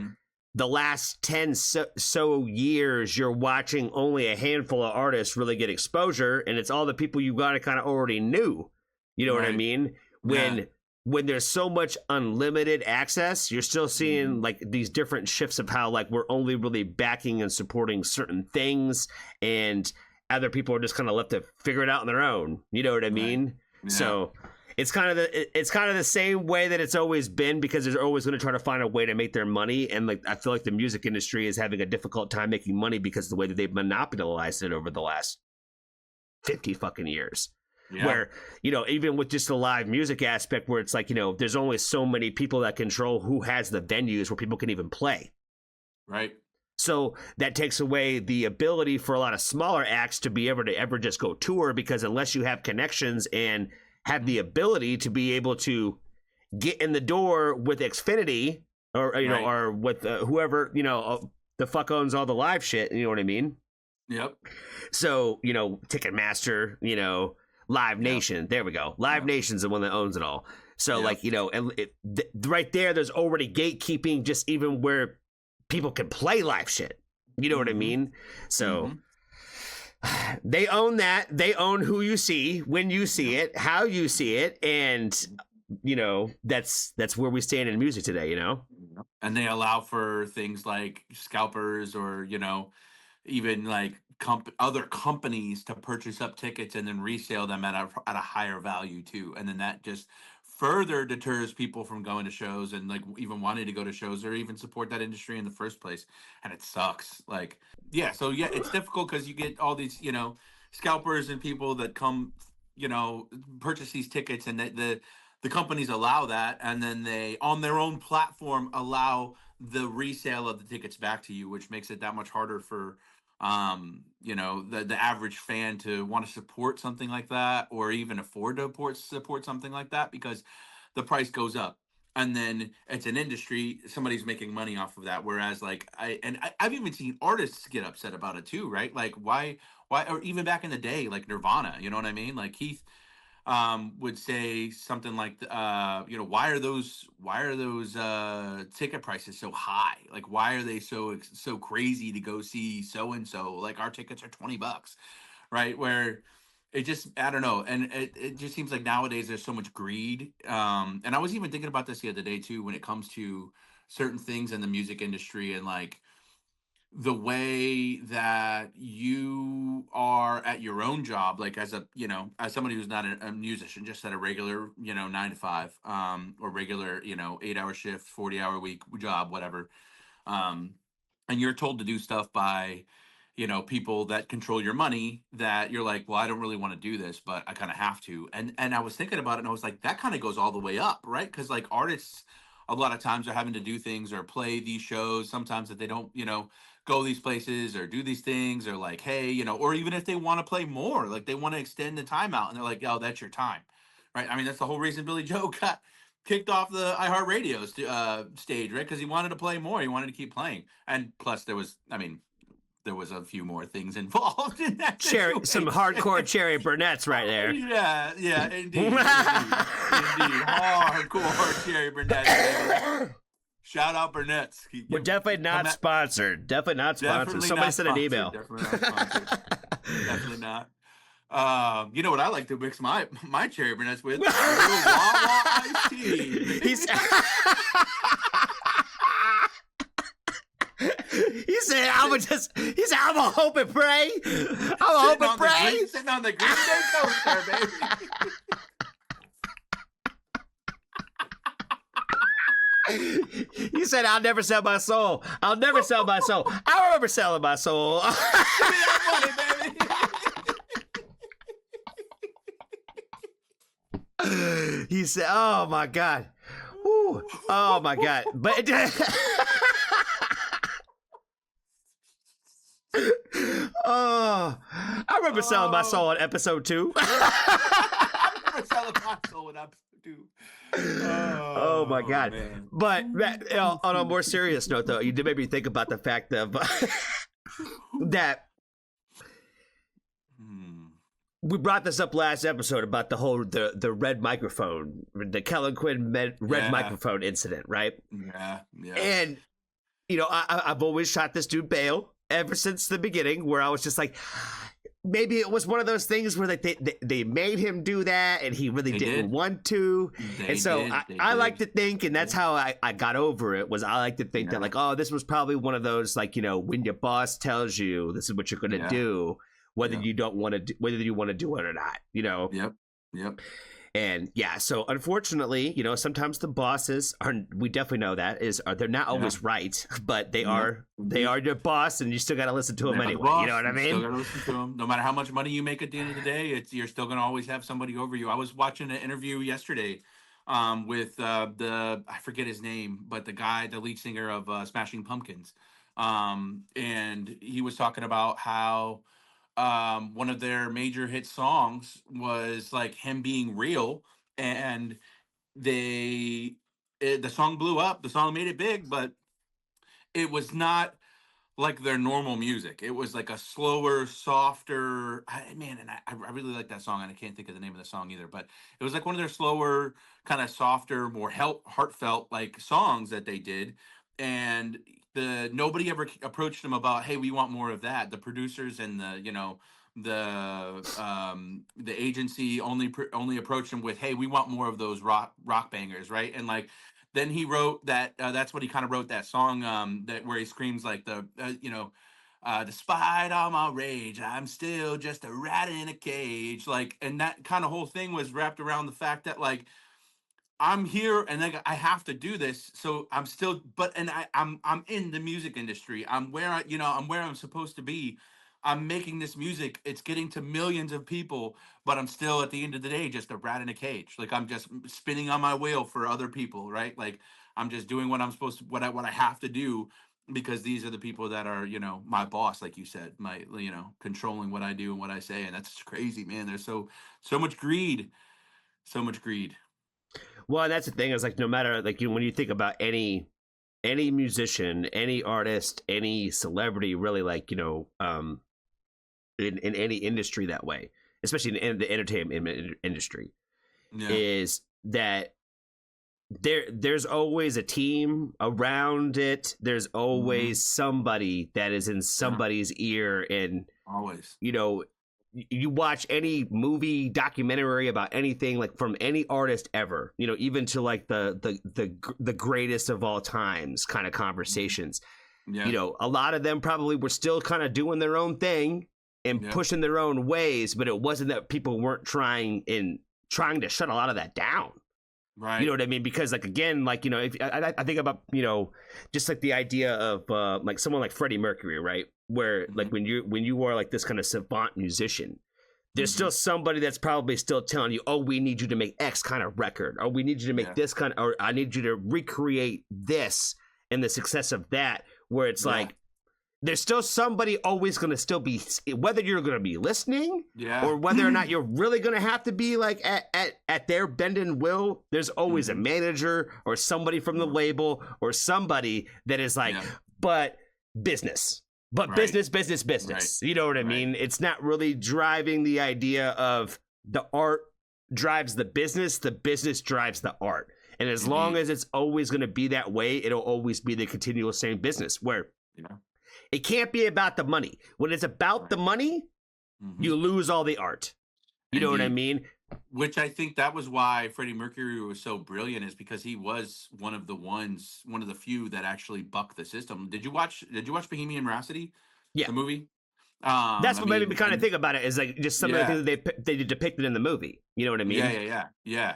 the last 10 so years, you're watching only a handful of artists really get exposure, and it's all the people you kind of already knew. You know what I mean? When there's so much unlimited access, you're still seeing like these different shifts of how like we're only really backing and supporting certain things, and other people are just kind of left to figure it out on their own. You know what I mean? Yeah. So it's kind of the same way that it's always been, because they're always going to try to find a way to make their money. And like, I feel like the music industry is having a difficult time making money because of the way that they've monopolized it over the last 50 fucking years. Yeah. Where, even with just the live music aspect, where it's like, there's only so many people that control who has the venues where people can even play. Right. So that takes away the ability for a lot of smaller acts to be able to ever just go tour, because unless you have connections and have the ability to be able to get in the door with Xfinity or or with whoever the fuck owns all the live shit, you know what I mean? Yep. So Ticketmaster, Live Nation, there we go. Live Nation's the one that owns it all. So right there, there's already gatekeeping, just even where people can play live shit. You know what I mean? So they own that. They own who you see, when you see it, how you see it, and that's where we stand in music today. And they allow for things like scalpers, or even like other companies to purchase up tickets and then resale them at a higher value too, and then that just further deters people from going to shows and like even wanting to go to shows or even support that industry in the first place. And it sucks. Like, it's difficult because you get all these scalpers and people that come purchase these tickets, and the companies allow that, and then they on their own platform allow the resale of the tickets back to you, which makes it that much harder for the average fan to want to support something like that, or even afford to support something like that, because the price goes up, and then it's an industry, somebody's making money off of that. Whereas like I've even seen artists get upset about it too, right? Like why, or even back in the day, like Nirvana, you know what I mean? Like Keith would say something like, why are those ticket prices so high? Like, why are they so crazy to go see so and so? Like, our tickets are $20, right? Where it just, I don't know, and it just seems like nowadays there's so much greed. And I was even thinking about this the other day too, when it comes to certain things in the music industry, and like the way that you are at your own job, like as a, as somebody who's not a musician, just at a regular, 9 to 5, or regular, 8 hour shift, 40 hour week job, whatever. um, and you're told to do stuff by, people that control your money, that you're like, well, I don't really want to do this, but I kind of have to. And I was thinking about it, and I was like, that kind of goes all the way up, right? Because like artists a lot of times are having to do things or play these shows sometimes that they don't, go these places or do these things, or like, hey, or even if they want to play more, like they want to extend the timeout, and they're like, oh, that's your time, right? I mean, that's the whole reason Billy Joe got kicked off the iHeartRadio stage, right? Because he wanted to play more. He wanted to keep playing. And plus, there was a few more things involved in that Some situation. hardcore cherry Burnett's right there. Yeah, indeed. Hardcore cherry Burnetts. Shout out Burnetts. We're definitely not sponsored. Definitely not sponsored. Somebody sent an email. Definitely not sponsored. Definitely not. You know what I like to mix my cherry Burnetts with? A little Wawa iced tea. He said, I'm gonna hope and pray. I'm gonna hope and pray. Sitting on the Green Day coaster, baby. He said, I'll never sell my soul. I'll never sell my soul. I remember selling my soul. Give me that money, baby. He said, oh my God. Ooh. Oh my God. But oh, I remember selling my soul on episode 2. I remember selling my soul in episode 2. Oh my God. Man. But on a more serious note, though, you did make me think about the fact of that we brought this up last episode about the whole the red microphone, the Kellen Quinn red microphone incident, right? Yeah. And I've always shot this dude bail ever since the beginning, where I was just like, maybe it was one of those things where they made him do that and he really didn't want to. And so I like to think, and that's how I got over it, was I like to think that like, oh, this was probably one of those, like, when your boss tells you this is what you're going to do, whether you don't want to do, whether you want to do it or not, Yep. And so unfortunately, sometimes the bosses we definitely know that they're not always right, but they are your boss, and you still got to listen to them anyway. You know what I mean? Still got to listen to them. No matter how much money you make at the end of the day, you're still going to always have somebody over you. I was watching an interview yesterday with I forget his name, but the lead singer of Smashing Pumpkins. And he was talking about how one of their major hit songs was like him being real, and the song blew up. The song made it big, but it was not like their normal music. It was like a slower, softer, and I really like that song, and I can't think of the name of the song either, but it was like one of their slower, kind of softer, more heartfelt like songs that they did. And nobody ever approached them about, hey, we want more of that. The producers and the agency only approached them with, hey, we want more of those rock bangers, right? And like, then he wrote that. That's what he kind of wrote that song that where he screams like despite all my rage, I'm still just a rat in a cage. Like, and that kind of whole thing was wrapped around the fact that like, I'm here and like I have to do this, so I'm still, I'm in the music industry. I'm where I'm supposed to be. I'm making this music. It's getting to millions of people, but I'm still at the end of the day just a rat in a cage. Like, I'm just spinning on my wheel for other people, right? Like, I'm just doing what I'm supposed to, what I have to do, because these are the people that are, my boss, like you said, my, controlling what I do and what I say. And that's crazy, man. There's so much greed, so much greed. Well, that's the thing, is like, no matter, like, when you think about any musician, any artist, any celebrity, really, like, in any industry that way, especially in the entertainment industry, is that there's always a team around it. There's always somebody that is in somebody's ear, and always, you watch any movie documentary about anything, like from any artist ever, you know, even to like the greatest of all times kind of conversations. Yeah. You know, a lot of them probably were still kind of doing their own thing and pushing their own ways, but it wasn't that people weren't trying to shut a lot of that down. Right. You know what I mean? Because like, again, like, you know, if I think about, you know, just like the idea of like someone like Freddie Mercury, right? Where like when you are like this kind of savant musician, there's still somebody that's probably still telling you, oh, we need you to make X kind of record, or we need you to make this kind of, or I need you to recreate this and the success of that, where it's like, there's still somebody always going to still be, whether you're going to be listening or whether or not you're really going to have to be like at their bend and will, there's always a manager or somebody from the label or somebody that is like, but business. But business. Right. You know what I mean? It's not really driving the idea of the art drives the business drives the art. And as long as it's always going to be that way, it'll always be the continual same business where it can't be about the money. When it's about the money, you lose all the art. You know what I mean? Which I think that was why Freddie Mercury was so brilliant, is because he was one of the few that actually bucked the system. Did you watch Bohemian Rhapsody? Yeah. The movie? That's what made me kind of think about it, is like just some of the things that they depicted in the movie. You know what I mean? Yeah.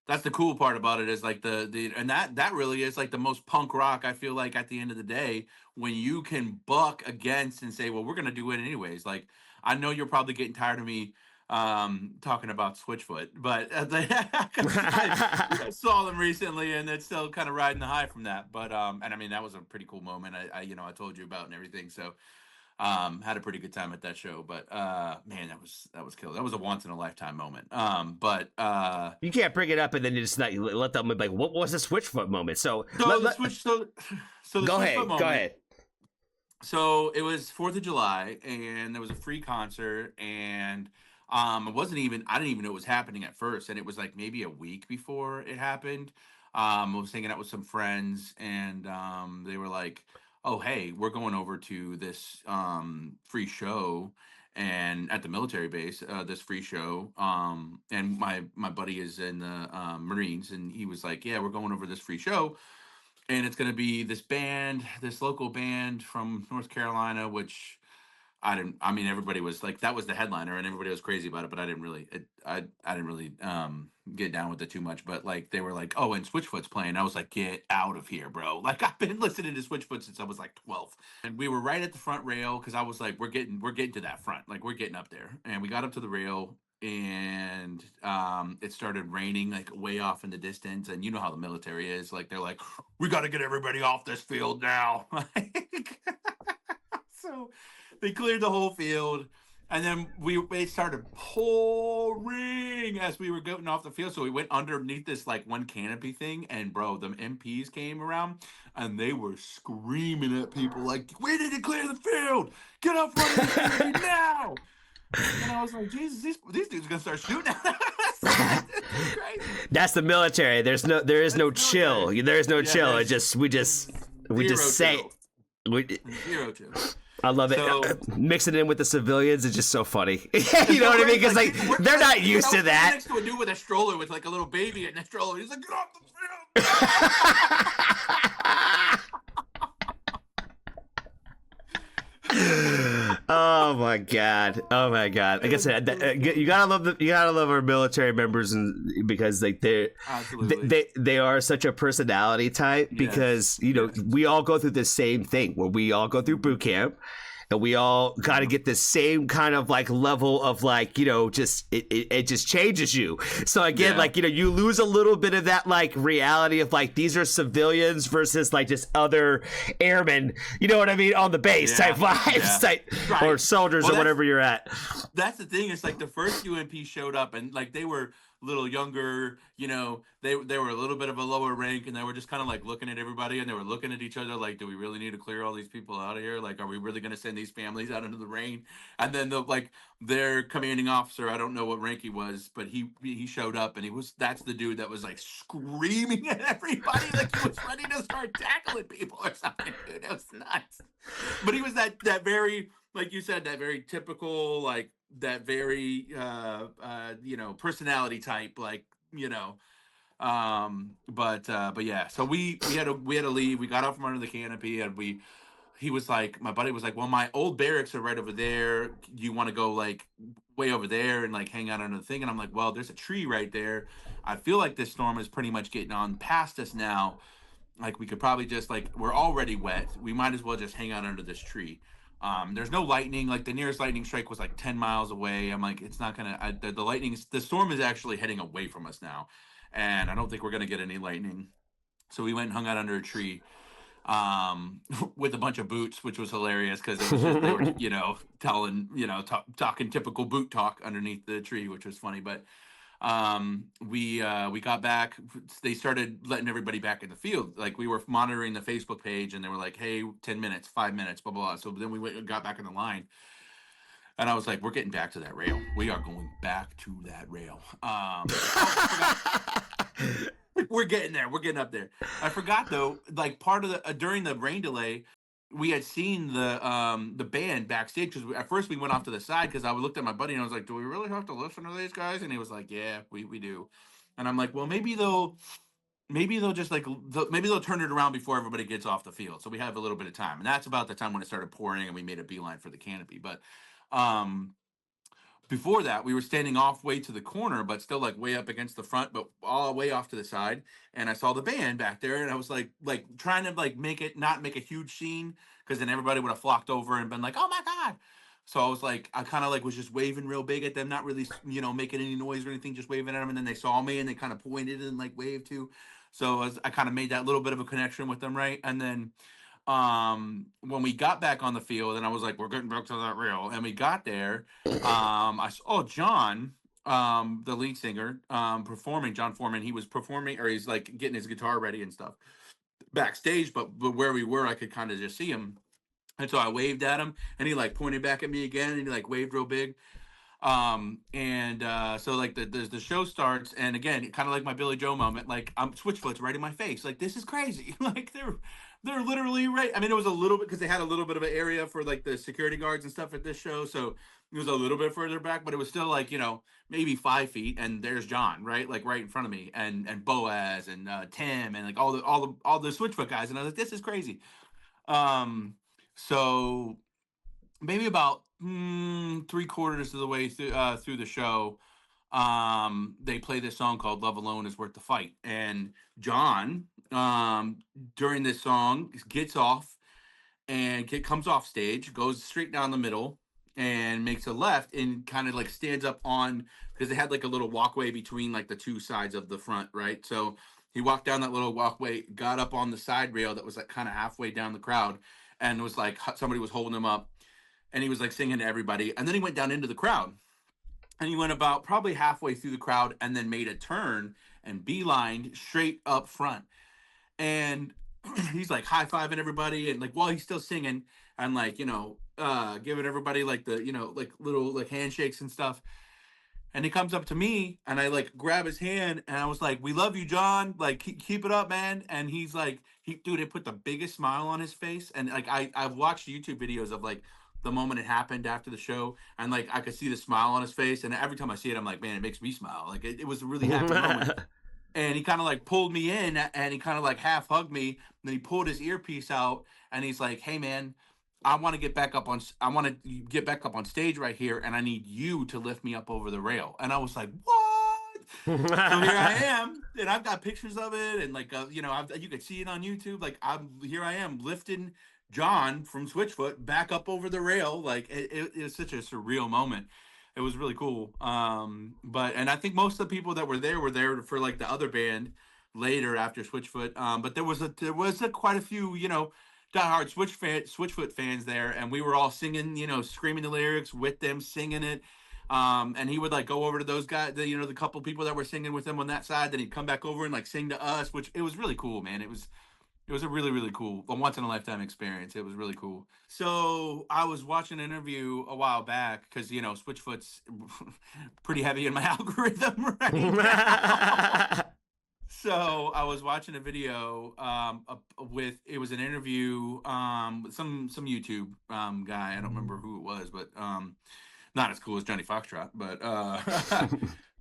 That's the cool part about it, is like and that really is like the most punk rock, I feel like, at the end of the day, when you can buck against and say, well, we're gonna do it anyways. Like, I know you're probably getting tired of me talking about Switchfoot, but I saw them recently and it's still kind of riding the high from that. But and I mean, that was a pretty cool moment. I told you about and everything. So had a pretty good time at that show. But man, that was killer. That was a once in a lifetime moment. But you can't bring it up and then just not let them be like, what was the Switchfoot moment? So the go ahead. So it was 4th of July and there was a free concert, and I didn't even know it was happening at first, and it was like maybe a week before it happened. I was hanging out with some friends, and they were like, oh, hey, we're going over to this free show and at the military base, this free show. And my buddy is in the Marines, and he was like, yeah, we're going over this free show. And it's going to be this local band from North Carolina, which everybody was like, that was the headliner and everybody was crazy about it, but I didn't really get down with it too much. But like, they were like, oh, and Switchfoot's playing. I was like, get out of here, bro. Like, I've been listening to Switchfoot since I was like 12. And we were right at the front rail, because I was like, we're getting to that front. Like, we're getting up there. And we got up to the rail, and it started raining like way off in the distance. And you know how the military is, like, they're like, we got to get everybody off this field now. So they cleared the whole field, and then it started pouring as we were getting off the field. So we went underneath this like one canopy thing, and bro, the MPs came around and they were screaming at people like, we need to clear the field, get up front of the canopy now. And I was like, Jesus, these dudes are gonna start shooting at us. Crazy. That's the military. There is no chill. There is no chill. We just say zero chill. I love it. Mix it in with the civilians is just so funny. You know what I mean? Because like they're not used to that. Next to a dude with a stroller with like a little baby in the stroller. He's like, get off the field. Oh my god! Like I said, you gotta love our military members, and because like they are such a personality type. Because we all go through the same thing, where we all go through boot camp, and we all got to get the same kind of like level of like just it just changes you. So again, like you lose a little bit of that like reality of like these are civilians versus like just other airmen. You know what I mean? On the base type vibes, type, or soldiers or whatever you're at. That's the thing. It's like the first UMP showed up, and like they were a little younger, they were a little bit of a lower rank, and they were just kind of like looking at everybody, and they were looking at each other like, do we really need to clear all these people out of here? Like, are we really going to send these families out into the rain? And then their commanding officer, I don't know what rank he was, but he showed up, and that's the dude that was like screaming at everybody like he was ready to start tackling people or something, dude. It was nuts. But he was that very like you said, that very typical, like that very personality type, like, but yeah, so we had to leave. We got out from under the canopy, and he was like, my buddy was like, well, my old barracks are right over there. Do you want to go like way over there and like hang out under the thing? And I'm like, well, there's a tree right there. I feel like this storm is pretty much getting on past us now. Like we could probably just like, we're already wet. We might as well just hang out under this tree. There's no lightning. Like the nearest lightning strike was like 10 miles away. I'm like, it's not gonna. The storm is actually heading away from us now, and I don't think we're gonna get any lightning. So we went and hung out under a tree, with a bunch of boots, which was hilarious because it was just they were telling talking typical boot talk underneath the tree, which was funny. But we got back. They started letting everybody back in the field. Like we were monitoring the Facebook page, and they were like, "Hey, 10 minutes, 5 minutes, blah blah blah." So then we went and got back in the line, and I was like, "We're getting back to that rail. We are going back to that rail." We're getting there. We're getting up there. I forgot though. Like part of the during the rain delay, we had seen the band backstage because at first we went off to the side because I looked at my buddy and I was like, "Do we really have to listen to these guys?" And he was like, "Yeah, we do." And I'm like, "Well, maybe they'll just like maybe they'll turn it around before everybody gets off the field, so we have a little bit of time." And that's about the time when it started pouring and we made a beeline for the canopy. But um, before that, we were standing off way to the corner, but still like way up against the front, but all the way off to the side. And I saw the band back there, and I was like trying to like make it not make a huge scene, because then everybody would have flocked over and been like, "Oh my god!" So I was like, I kind of like was just waving real big at them, not really, making any noise or anything, just waving at them. And then they saw me and they kind of pointed and like waved too. So I kind of made that little bit of a connection with them, right? And then when we got back on the field, and I was like, "We're getting back to that rail," and we got there, I saw John, the lead singer, performing. John Foreman, he was performing, or he's like getting his guitar ready and stuff backstage, but where we were, I could kind of just see him. And so I waved at him, and he like pointed back at me again, and he like waved real big. And so like the show starts, and again, kind of like my Billy Joe moment, like I'm Switchfoot's right in my face, like this is crazy. Like they're literally right. I mean, it was a little bit because they had a little bit of an area for like the security guards and stuff at this show, so it was a little bit further back, but it was still like maybe 5 feet, and there's John, right, like right in front of me, and Boaz and Tim and like all the Switchfoot guys, and I was like, this is crazy. So maybe about 3/4 of the way through the show, they play this song called "Love Alone Is Worth the Fight," and John, during this song, gets off and comes off stage, goes straight down the middle, and makes a left, and kind of like stands up on, because they had like a little walkway between like the two sides of the front, right? So he walked down that little walkway, got up on the side rail that was like kind of halfway down the crowd, and was like somebody was holding him up, and he was like singing to everybody, and then he went down into the crowd, and he went about probably halfway through the crowd, and then made a turn and beelined straight up front, and he's like high-fiving everybody, and like while he's still singing, and like giving everybody like the like little like handshakes and stuff. And he comes up to me, and I like grab his hand, and I was like, "We love you, John. Like keep it up, man." And he's like, dude, it put the biggest smile on his face. And like I've watched YouTube videos of like the moment it happened after the show, and like I could see the smile on his face, and every time I see it, I'm like, man, it makes me smile. Like it was a really happy moment. And he kind of like pulled me in, and he kind of like half hugged me, and then he pulled his earpiece out, and he's like, "Hey man, I want to get back up on stage right here, and I need you to lift me up over the rail." And I was like, "What?" So here I am, and I've got pictures of it, and like you could see it on YouTube. Like I am lifting John from Switchfoot back up over the rail. Like it was such a surreal moment. It was really cool. And I think most of the people that were there for like the other band later after Switchfoot. But there was quite a few diehard Switchfoot fans there, and we were all singing, screaming the lyrics with them, singing it. And he would like go over to those guys, the couple people that were singing with him on that side. Then he'd come back over and like sing to us, which it was really cool, man. It was a really, really cool, a once in a lifetime experience. It was really cool. So I was watching an interview a while back because, Switchfoot's pretty heavy in my algorithm right now. So I was watching a video with, it was an interview with some YouTube guy. I don't remember who it was, but not as cool as Johnny Foxtrot, but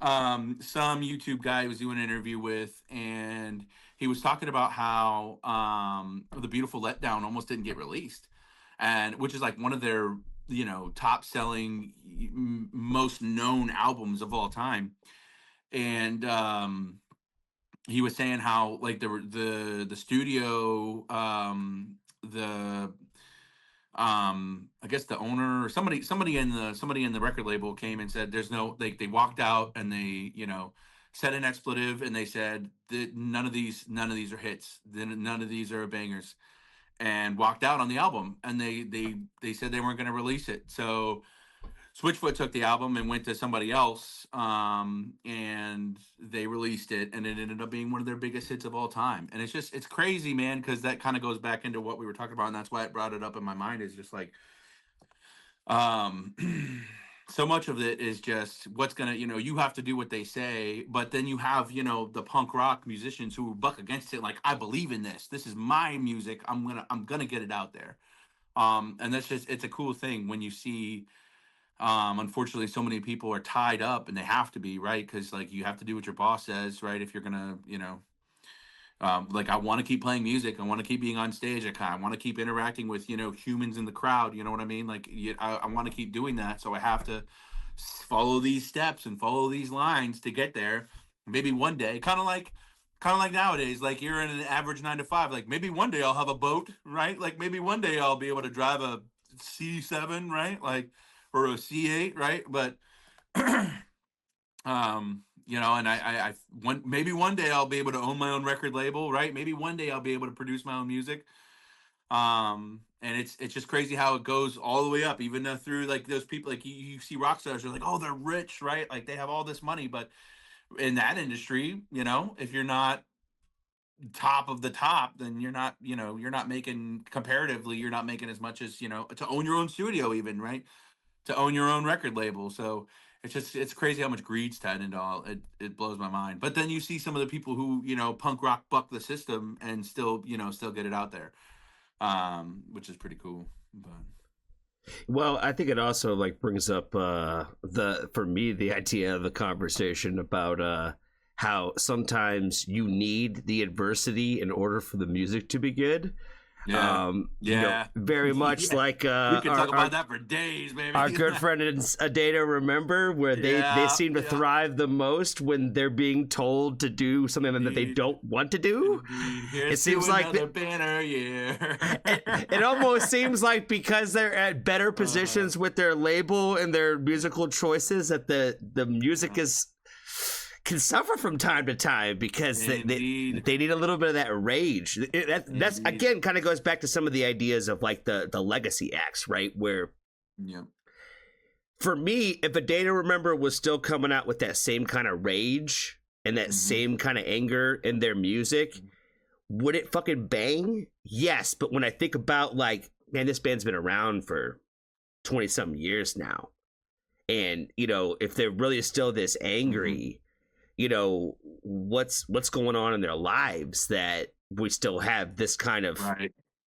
some YouTube guy was doing an interview with, and he was talking about how The Beautiful Letdown almost didn't get released, and which is like one of their, you know, top selling, most known albums of all time. And he was saying how like the studio, the I guess the owner or somebody in the record label came and said there's no, like, they walked out and they, you know, said an expletive, and they said that none of these are hits, none of these are bangers, and walked out on the album, and they said they weren't going to release it. So Switchfoot took the album and went to somebody else, and they released it, and it ended up being one of their biggest hits of all time. And it's crazy, man, because that kind of goes back into what we were talking about, and that's why it brought it up in my mind. Is just like, so much of it is just what's gonna, you know, you have to do what they say, but then you have, you know, the punk rock musicians who buck against it, like, I believe in this. This is my music. I'm gonna get it out there. And that's just, it's a cool thing when you see. Unfortunately, so many people are tied up, and they have to be, right, because like you have to do what your boss says, right, if you're gonna, you know, like, I want to keep playing music, I want to keep being on stage, I want to keep interacting with, you know, humans in the crowd, you know what I mean, like, I want to keep doing that, so I have to follow these steps and follow these lines to get there. Maybe one day, kind of like nowadays, like, you're in an average 9 to 5, like, maybe one day I'll have a boat, right, like, maybe one day I'll be able to drive a C7, right, like, or a C8, right? But you know, and maybe one day I'll be able to own my own record label, right? Maybe one day I'll be able to produce my own music. And it's just crazy how it goes all the way up, even through like those people, like you see rock stars, you're like, oh, they're rich, right? Like they have all this money, but in that industry, you know, if you're not top of the top, then you're not, you know, you're not making, comparatively, you're not making as much as, you know, to own your own studio even, right? To own your own record label. So it's crazy how much greed's tied into all it. It blows my mind. But then you see some of the people who, you know, punk rock buck the system and still, you know, still get it out there, which is pretty cool. But well, I think it also like brings up for me the idea of the conversation about how sometimes you need the adversity in order for the music to be good. yeah, You know, very much yeah. like We could talk about that for days, baby. our good friend in A Day to Remember, where they seem to thrive the most when they're being told to do something that they don't want to do. Here's It seems like another banner year. it almost seems like because they're at better positions with their label and their musical choices, that the music can suffer from time to time because they need a little bit of that rage. That's again kind of goes back to some of the ideas of like the legacy acts, right? Where for me, if A Day to Remember was still coming out with that same kind of rage and that same kind of anger in their music, would it fucking bang? Yes, but when I think about like, man, this band's been around for 20-something years now, and you know, if they're really still this angry, you know, what's going on in their lives that we still have this kind of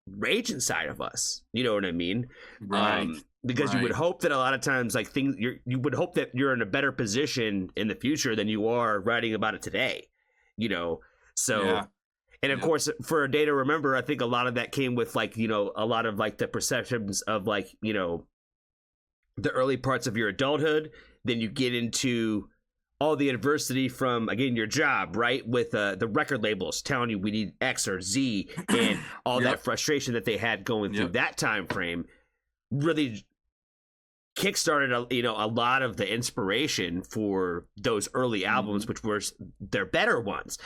rage inside of us? You know what I mean? Right. Because you would hope that a lot of times, like things, you would hope that you're in a better position in the future than you are writing about it today. You know, so. And of course, for A Day to Remember, I think a lot of that came with like, you know, a lot of like the perceptions of like, you know, the early parts of your adulthood. Then you get into all the adversity from, again, your job, right? With the record labels telling you we need X or Z, and all that frustration that they had going through that time frame really kickstarted, you know, a lot of the inspiration for those early albums, which were their better ones.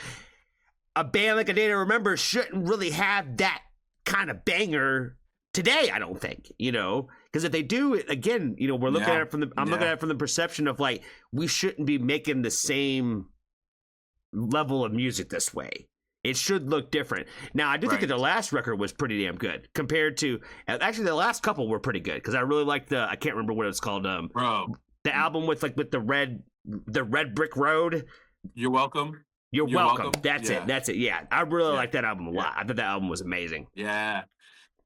A band like A Day to Remember shouldn't really have that kind of banger today, I don't think, you know, because if they do, again, you know, we're looking at it from I'm looking at it from the perception of like, we shouldn't be making the same level of music this way. It should look different. Now, I do think that the last record was pretty damn good compared to, actually the last couple were pretty good, because I really liked I can't remember what it's called, the album with the red brick road. You're Welcome. You're You're welcome. welcome. That's Yeah. it. That's it. Yeah, I really Yeah. like that album a Yeah. lot. I thought that album was amazing. Yeah.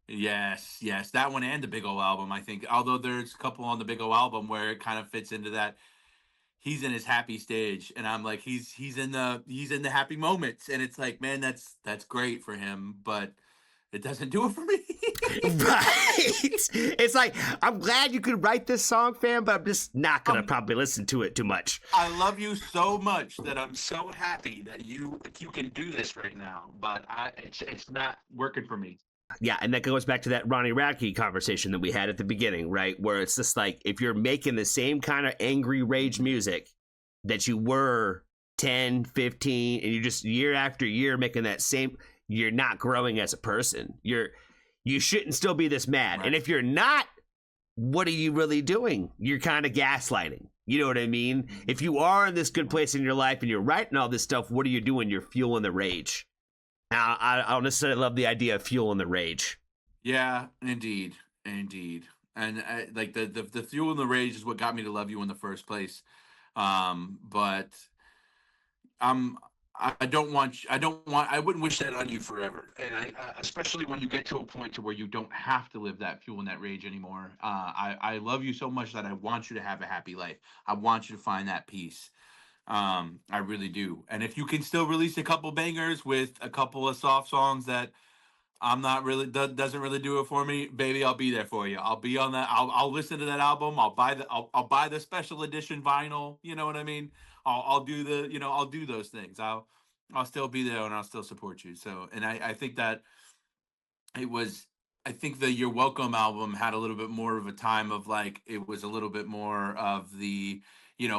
Yes. Yes. That one and the Big O album, I think. Although there's a couple on the Big O album where it kind of fits into that he's in his happy stage, and I'm like he's in the happy moments, and it's like, man, that's great for him, but it doesn't do it for me. Right. It's like, I'm glad you could write this song, fam, but I'm just not gonna Um, probably listen to it too much. I love you so much that I'm so happy that you can do this right now, but it's not working for me. Yeah, and that goes back to that Ronnie Radke conversation that we had at the beginning, right? Where it's just like, if you're making the same kind of angry rage music that you were 10, 15, and you just year after year making that same, you're not growing as a person. You shouldn't still be this mad. Right. And if you're not, what are you really doing? You're kind of gaslighting. You know what I mean? If you are in this good place in your life and you're writing all this stuff, what are you doing? You're fueling the rage. Now, I don't necessarily love the idea of fueling the rage. Yeah, indeed, and like the fuel and the rage is what got me to love you in the first place. But I'm I wouldn't wish that on you forever, and especially when you get to a point to where you don't have to live that fuel and that rage anymore. I love you so much that I want you to have a happy life. I want you to find that peace. I really do. And if you can still release a couple bangers with a couple of soft songs that I'm not really doesn't really do it for me, baby, I'll be there for you. I'll be on that. I'll listen to that album. I'll buy the special edition vinyl. You know what I mean? I'll do I'll do those things. I'll still be there and I'll still support you. So, and I think that it was, I think the You're Welcome album had a little bit more of a time of like, it was a little bit more of the,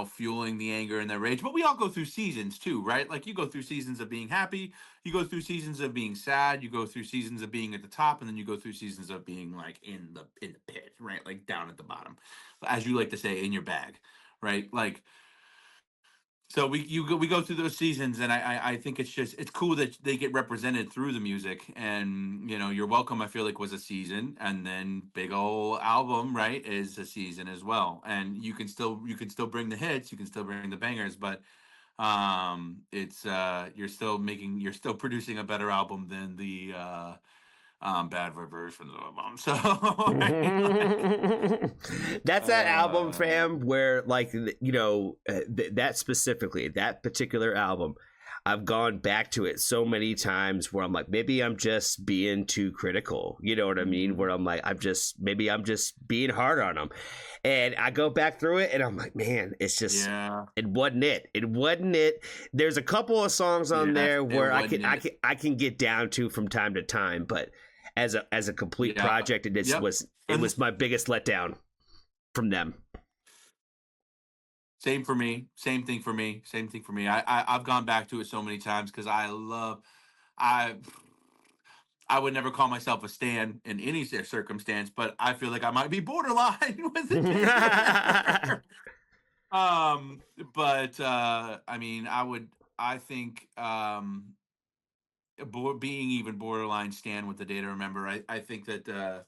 fueling the anger and the rage. But we all go through seasons too, right? Like, you go through seasons of being happy, you go through seasons of being sad, you go through seasons of being at the top, and then you go through seasons of being like in the pit, right? Like down at the bottom, as you like to say, in your bag, right? Like, so we go through those seasons, and I think it's cool that they get represented through the music. And You're Welcome, I feel like, was a season, and then Big Ol' Album, right, is a season as well. And you can still bring the hits, you can still bring the bangers, but it's you're still producing a better album than the bad versions of them. So That's that album, fam, where like that specifically, that particular album, I've gone back to it so many times where I'm like, maybe I'm just being too critical. You know what I mean? Where I'm like, I'm just being hard on them. And I go back through it and I'm like, man, it's just, it wasn't it. It wasn't it. There's a couple of songs on there where I can get down to from time to time, but as a complete project, it was my biggest letdown from them. Same for me. Same thing for me. I've gone back to it so many times because I would never call myself a stan in any circumstance, but I feel like I might be borderline with it. But I mean, I think being even borderline stan with the Day to Remember, I think that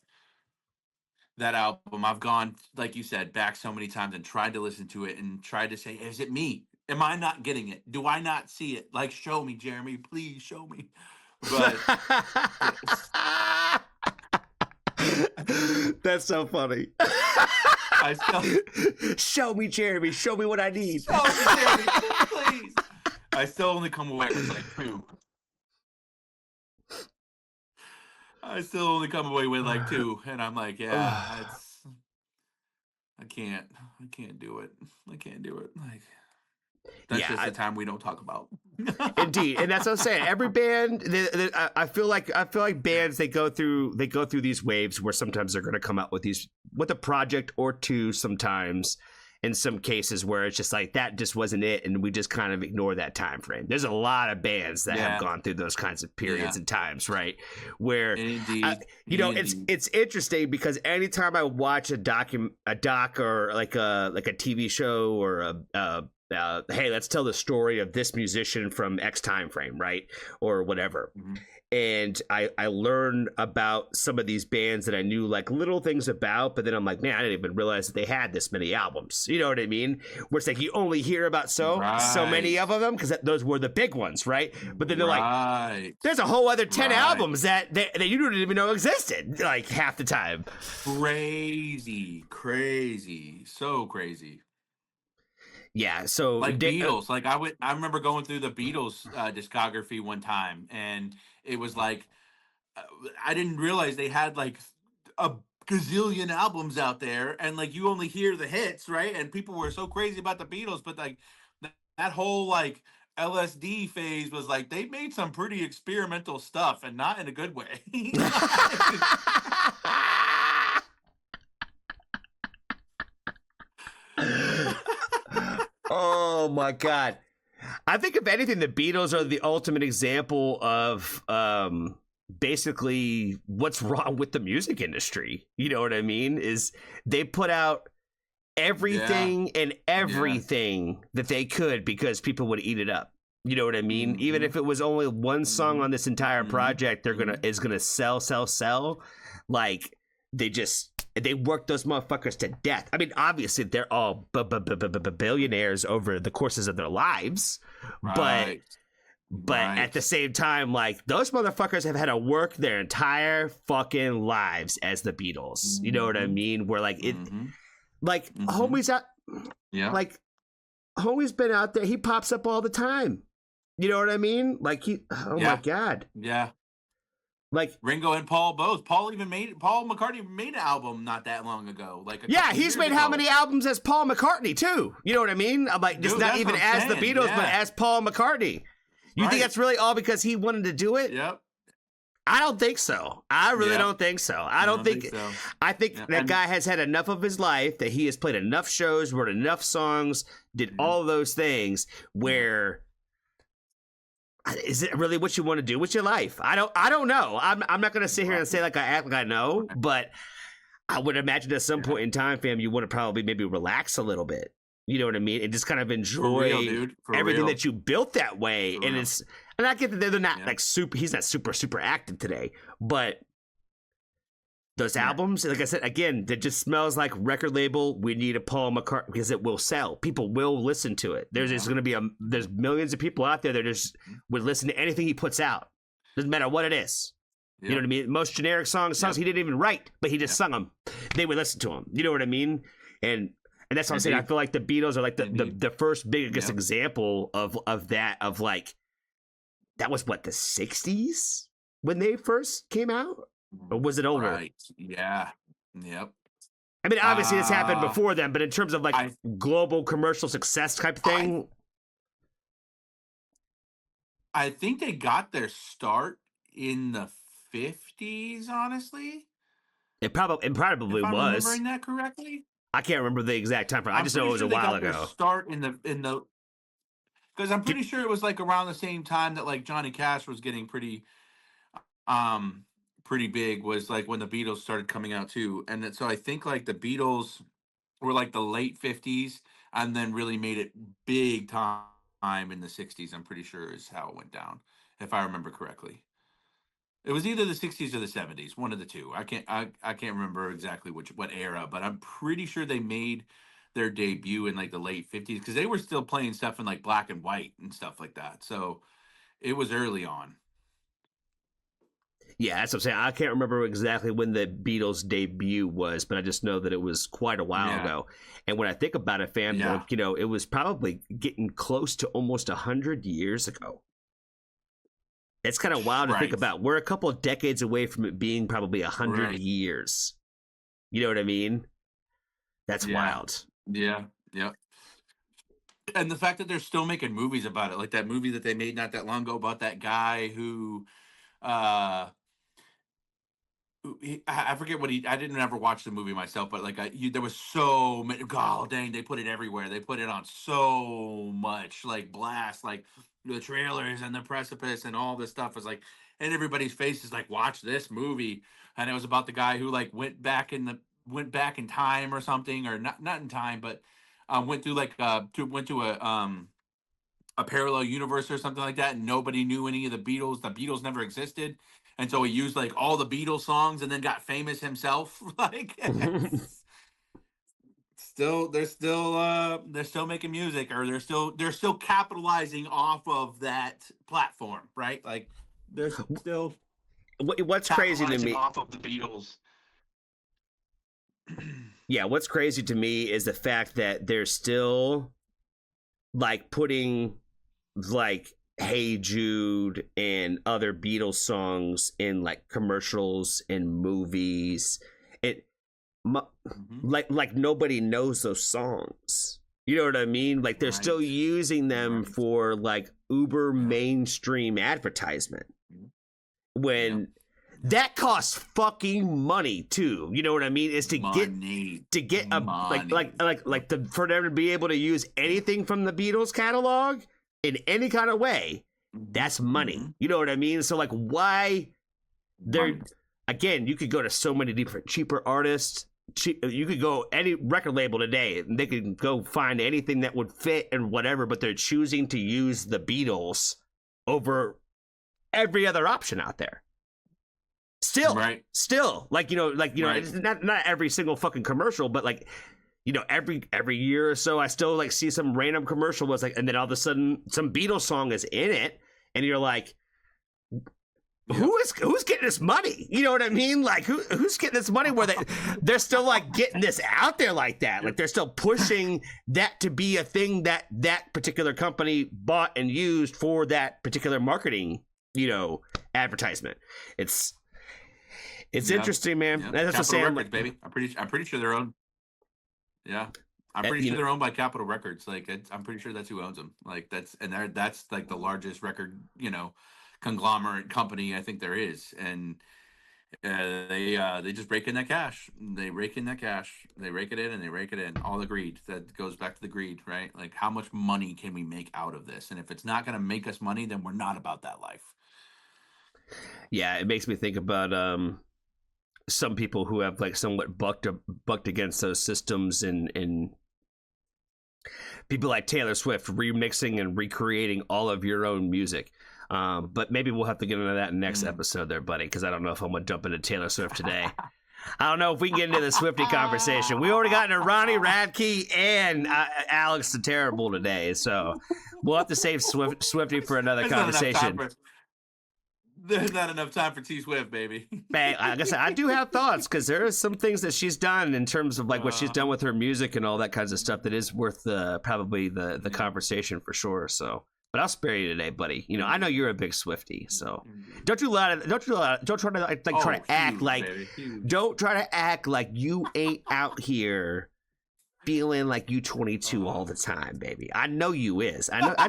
that album, I've gone, like you said, back so many times and tried to listen to it and tried to say, is it me? Am I not getting it? Do I not see it? Like, show me, Jeremy, please show me. But that's so funny. Show me, Jeremy. Show me what I need. Show me, Jeremy, please. I still only come away with like 2. I still only come away with like 2, and I'm like, I can't do it. I can't do it. Like, that's just the time we don't talk about. Indeed, and that's what I'm saying. Every band, I feel like bands, they go through these waves where sometimes they're going to come out with a project or two sometimes. In some cases where it's just like, that just wasn't it, and we just kind of ignore that time frame. There's a lot of bands that have gone through those kinds of periods and times, right? Where it's interesting because anytime I watch a doc or like a TV show or a hey, let's tell the story of this musician from X time frame, right, or whatever. Mm-hmm. And I learned about some of these bands that I knew like little things about, but then I'm like, man, I didn't even realize that they had this many albums. You know what I mean? Where it's like you only hear about so many of them because those were the big ones, right? But then they're like, there's a whole other 10 albums that you didn't even know existed, like half the time. Crazy, so crazy. Yeah, so like Beatles, like I remember going through the Beatles discography one time, and it was like I didn't realize they had like a gazillion albums out there, and like you only hear the hits, right? And people were so crazy about the Beatles, but like that whole like LSD phase was like they made some pretty experimental stuff, and not in a good way. Oh my God. I think if anything, the Beatles are the ultimate example of basically what's wrong with the music industry. You know what I mean? Is they put out everything and everything that they could because people would eat it up. You know what I mean? Even if it was only one song on this entire project, is gonna sell. Like they work those motherfuckers to death. I mean, obviously they're all billionaires over the courses of their lives, but at the same time, like those motherfuckers have had to work their entire fucking lives as the Beatles. You know what I mean? Where like it, like homie's out, like homie's been out there. He pops up all the time. You know what I mean? Like my God, like Ringo and Paul both. Paul McCartney made an album not that long ago. Like he's made how many albums as Paul McCartney too? You know what I mean? I'm like, just not even as the Beatles, but as Paul McCartney. You think that's really all because he wanted to do it? Yep. I don't think so. I really don't think so. I don't think so. I think that guy has had enough of his life, that he has played enough shows, wrote enough songs, did all those things where is it really what you want to do with your life? I don't know. I'm not going to sit here and say like I act like I know, but I would imagine at some point in time, fam, you want to probably maybe relax a little bit. You know what I mean? And just kind of enjoy everything that you built that way. And I get that they're not like super. He's not super active today, but those albums, like I said, again, that just smells like record label. We need a Paul McCartney because it will sell. People will listen to it. There's going to be there's millions of people out there that just would listen to anything he puts out. Doesn't matter what it is. You know what I mean? Most generic songs he didn't even write, but he just sung them. They would listen to him. You know what I mean? And that's what I'm saying. I feel like the Beatles are like the first biggest example of that, of like, that was what, the 60s when they first came out? Or was it older? Right. Yeah. Yep. I mean, obviously this happened before then, but in terms of like global commercial success type thing. I think they got their start in the 50s, honestly. It probably if was. I'm remembering that correctly. I can't remember the exact time frame. I just know it was a while ago. Start in the because I'm pretty sure it was like around the same time that like Johnny Cash was getting pretty big, was like when the Beatles started coming out too. And so I think like the Beatles were like the late 50s and then really made it big time in the 60s. I'm pretty sure is how it went down, if I remember correctly. It was either the 60s or the 70s, one of the two. I can't remember exactly what era, but I'm pretty sure they made their debut in like the late 50s because they were still playing stuff in like black and white and stuff like that. So it was early on. Yeah, that's what I'm saying. I can't remember exactly when the Beatles' debut was, but I just know that it was quite a while ago. And when I think about it, fam, like, you know, it was probably getting close to almost 100 years ago. It's kind of wild to think about. We're a couple of decades away from it being probably 100 years. You know what I mean? That's wild. Yeah. And the fact that they're still making movies about it, like that movie that they made not that long ago about that guy who, I forget what I didn't ever watch the movie myself, but like there was so many. God dang, they put it everywhere. They put it on so much, like blast, like the trailers and the precipice and all this stuff was like, and everybody's face is like, watch this movie. And it was about the guy who like went back in time or something, or not in time, but went through like went to a parallel universe or something like that, and nobody knew any of the Beatles. The Beatles never existed, and so he used like all the Beatles songs, and then got famous himself. Like, they're still making music, or they're still capitalizing off of that platform, right? Like, they're still what's crazy to me off of the Beatles. Yeah, what's crazy to me is the fact that they're still like putting like Hey Jude and other Beatles songs in like commercials and movies. Like nobody knows those songs. You know what I mean? Like they're still using them for like uber mainstream advertisement. When that costs fucking money too. You know what I mean? Is to get a for them to be able to use anything from the Beatles catalog in any kind of way. That's money. You know what I mean? So like, why? Again, you could go to so many different cheaper artists. You could go any record label today, and they could go find anything that would fit and whatever. But they're choosing to use the Beatles over every other option out there. Still, like it's not every single fucking commercial, but like, every year or so, I still like see some random commercial was like, and then all of a sudden some Beatles song is in it, and you're like, who's getting this money? You know what I mean? Like who's getting this money where they're still like getting this out there like that? Like they're still pushing that to be a thing that particular company bought and used for that particular marketing, advertisement. It's interesting, man. Yeah. That's Capitol what I'm Records, baby. I'm pretty sure they're owned. Yeah, I'm pretty sure they're owned by Capitol Records. Like, I'm pretty sure that's who owns them. Like, that's like the largest record, conglomerate company I think there is. And they just rake in that cash. They rake in that cash. They rake it in and they rake it in. All the greed. That goes back to the greed, right? Like, how much money can we make out of this? And if it's not going to make us money, then we're not about that life. Yeah, it makes me think about some people who have like somewhat bucked against those systems, and people like Taylor Swift remixing and recreating all of your own music. But maybe we'll have to get into that next episode there, buddy, because I don't know if I'm going to jump into Taylor Swift today. I don't know if we can get into the Swiftie conversation. We already got into Ronnie Radke and Alex the Terrible today, so we'll have to save Swiftie for another conversation. There's not enough time for T Swift, baby. Like I said, I do have thoughts, because there are some things that she's done in terms of like what she's done with her music and all that kinds of stuff that is worth probably the conversation for sure. So, but I'll spare you today, buddy. I know you're a big Swiftie, so don't try to act like you ain't out here feeling like you 22 all the time, baby. I know you is. I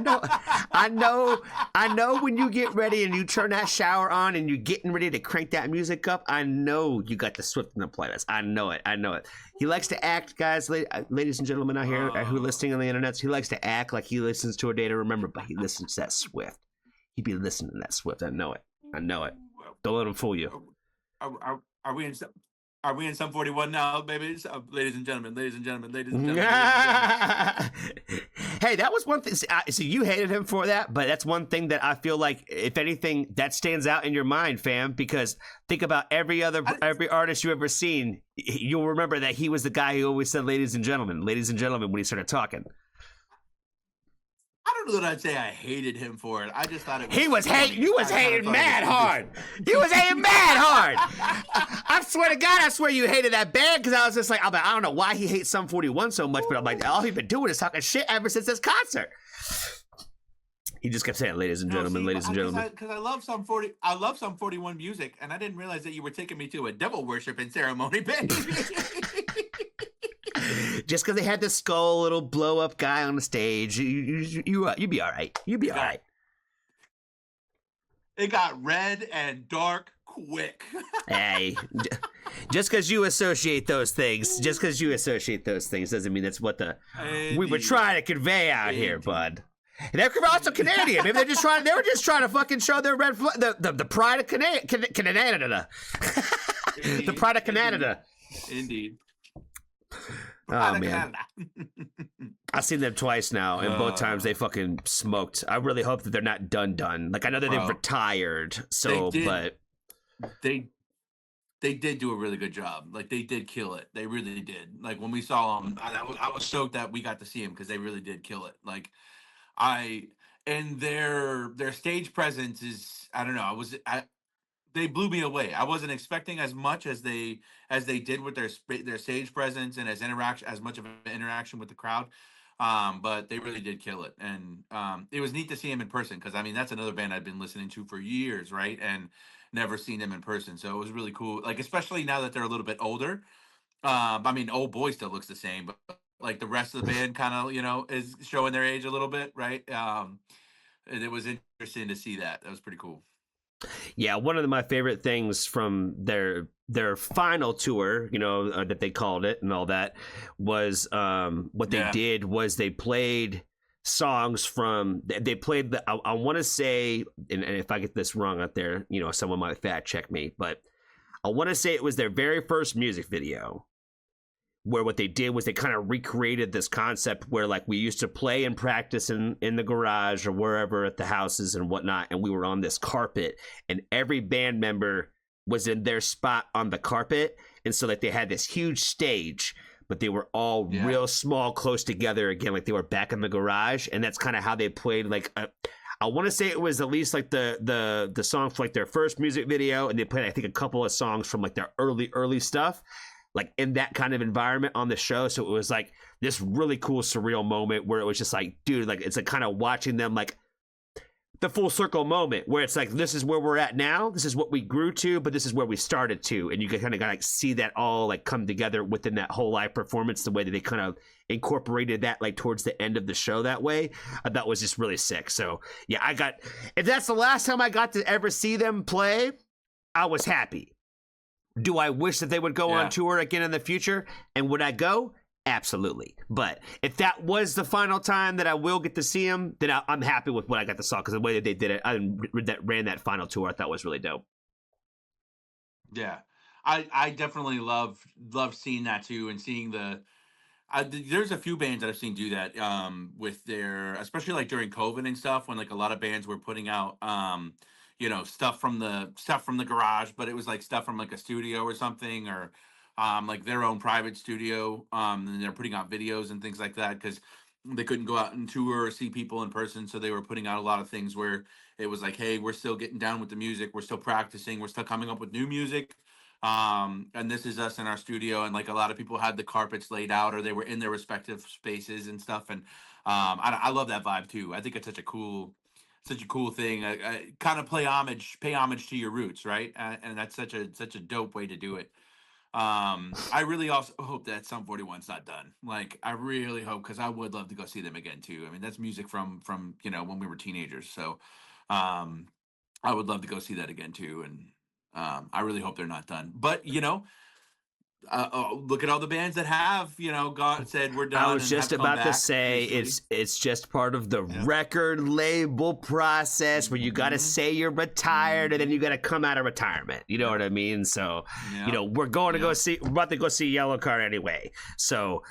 know when you get ready and you turn that shower on and you're getting ready to crank that music up, I know you got the Swift in the playlist. I know it. He likes to act, guys, ladies and gentlemen out here who are listening on the internet. He likes to act like he listens to A Day to Remember, but he listens to that Swift. He be listening to that Swift. I know it. Don't let him fool you. Are we in Sum 41 now, baby? Ladies and gentlemen. Hey, that was one thing. So you hated him for that, but that's one thing that I feel like, if anything, that stands out in your mind, fam. Because think about every artist you ever seen. You'll remember that he was the guy who always said, ladies and gentlemen, when he started talking. I don't know that I'd say I hated him for it. I just thought it was... You was hating mad hard. You was hating mad hard. I swear to God, I swear you hated that band, because I was just like, I don't know why he hates Sum 41 so much, but I'm like, all he's been doing is talking shit ever since this concert. He just kept saying, ladies and gentlemen, ladies and gentlemen. Because I love Sum 41 music, and I didn't realize that you were taking me to a devil worshiping ceremony, baby. Just because they had the skull little blow up guy on the stage, you'd be all right. You'd be all right. It got red and dark quick. Hey, just because you associate those things doesn't mean that's what we were trying to convey out here, bud. And they're also Canadian. Maybe they were just trying to fucking show their red flag, the pride of Cananada. The pride of Cananada. Indeed. Oh man, I've seen them twice now, and both times they fucking smoked. I really hope that they're not done. Like I know that they've retired, so but they did do a really good job. Like they did kill it. They really did. Like when we saw them, I was stoked that we got to see them because they really did kill it. Like and their stage presence is, I don't know. They blew me away. I wasn't expecting as much as they did with their stage presence and as much of an interaction with the crowd. But they really did kill it, and it was neat to see him in person because I mean that's another band I've been listening to for years, right? And never seen them in person, so it was really cool. Like especially now that they're a little bit older. I mean, Old Boy still looks the same, but like the rest of the band kind of is showing their age a little bit, right? And it was interesting to see that. That was pretty cool. Yeah, one of my favorite things from their final tour, that they called it and all that, was what they did was they played songs from they played the I want to say, and if I get this wrong out there, someone might fact check me, but I want to say it was their very first music video where what they did was they kind of recreated this concept where like we used to play and practice in the garage or wherever at the houses and whatnot, and we were on this carpet and every band member was in their spot on the carpet, and so like they had this huge stage but they were all real small, close together again, like they were back in the garage, and that's kind of how they played. Like I want to say it was at least like the song for like their first music video, and they played I think a couple of songs from like their early stuff, like in that kind of environment on the show. So it was like this really cool surreal moment where it was just like, dude, like it's like kind of watching them like the full circle moment where it's like, this is where we're at now, this is what we grew to, but this is where we started to, and you can kind of like see that all like come together within that whole live performance, the way that they kind of incorporated that like towards the end of the show that way. I thought was just really sick. So yeah, if that's the last time I got to ever see them play, I was happy. Do I wish that they would go on tour again in the future? And would I go? Absolutely. But if that was the final time that I will get to see him, then I'm happy with what I got to saw, because the way that they did it, I ran that final tour, I thought was really dope. Yeah, I definitely love seeing that too, and seeing there's a few bands that I've seen do that with their, especially like during COVID and stuff, when like a lot of bands were putting out stuff from the garage, but it was like stuff from like a studio or something, or like their own private studio, and they're putting out videos and things like that because they couldn't go out and tour or see people in person, so they were putting out a lot of things where it was like, hey, we're still getting down with the music, we're still practicing, we're still coming up with new music, and this is us in our studio. And like a lot of people had the carpets laid out, or they were in their respective spaces and stuff, and I love that vibe too. I think it's such a cool thing. Kind of pay homage to your roots, right? And that's such a dope way to do it. I really also hope that Sum 41's not done. Like I really hope, because I would love to go see them again too. I mean, that's music from when we were teenagers, so I would love to go see that again too. And I really hope they're not done. But look at all the bands that have said we're done. I was just about to say it's just part of the record label process where you got to say you're retired, and then you got to come out of retirement. You know what I mean? So we're going to we're about to go see Yellowcard anyway. So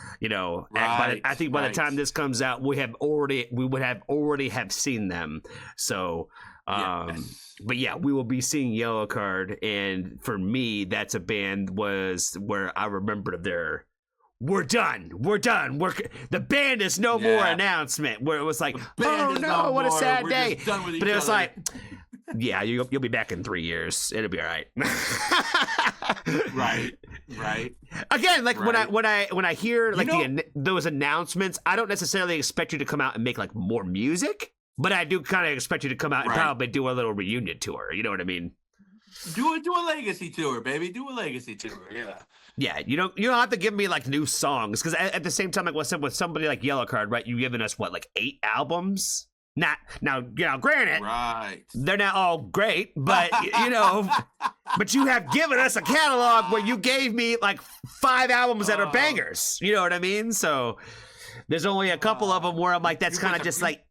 I think by the time this comes out, we would have already have seen them. So. But yeah, we will be seeing Yellowcard, and for me, that's a band where I remembered we're done. The band is no more announcement, where it was like, oh no, what a sad day. But it was like, yeah, you'll be back in 3 years. It'll be all right. Right. Again, like when I hear like those announcements, I don't necessarily expect you to come out and make like more music. But I do kind of expect you to come out and probably do a little reunion tour. You know what I mean? Do a legacy tour, baby. Do a legacy tour. Yeah. Yeah, you don't have to give me like new songs, because at the same time, like with somebody like Yellowcard, right? You've given us what, like 8 albums? Now, granted, they're not all great, but but you have given us a catalog where you gave me like 5 albums that are bangers. You know what I mean? So. There's only a couple of them where I'm like, that's kind of just like,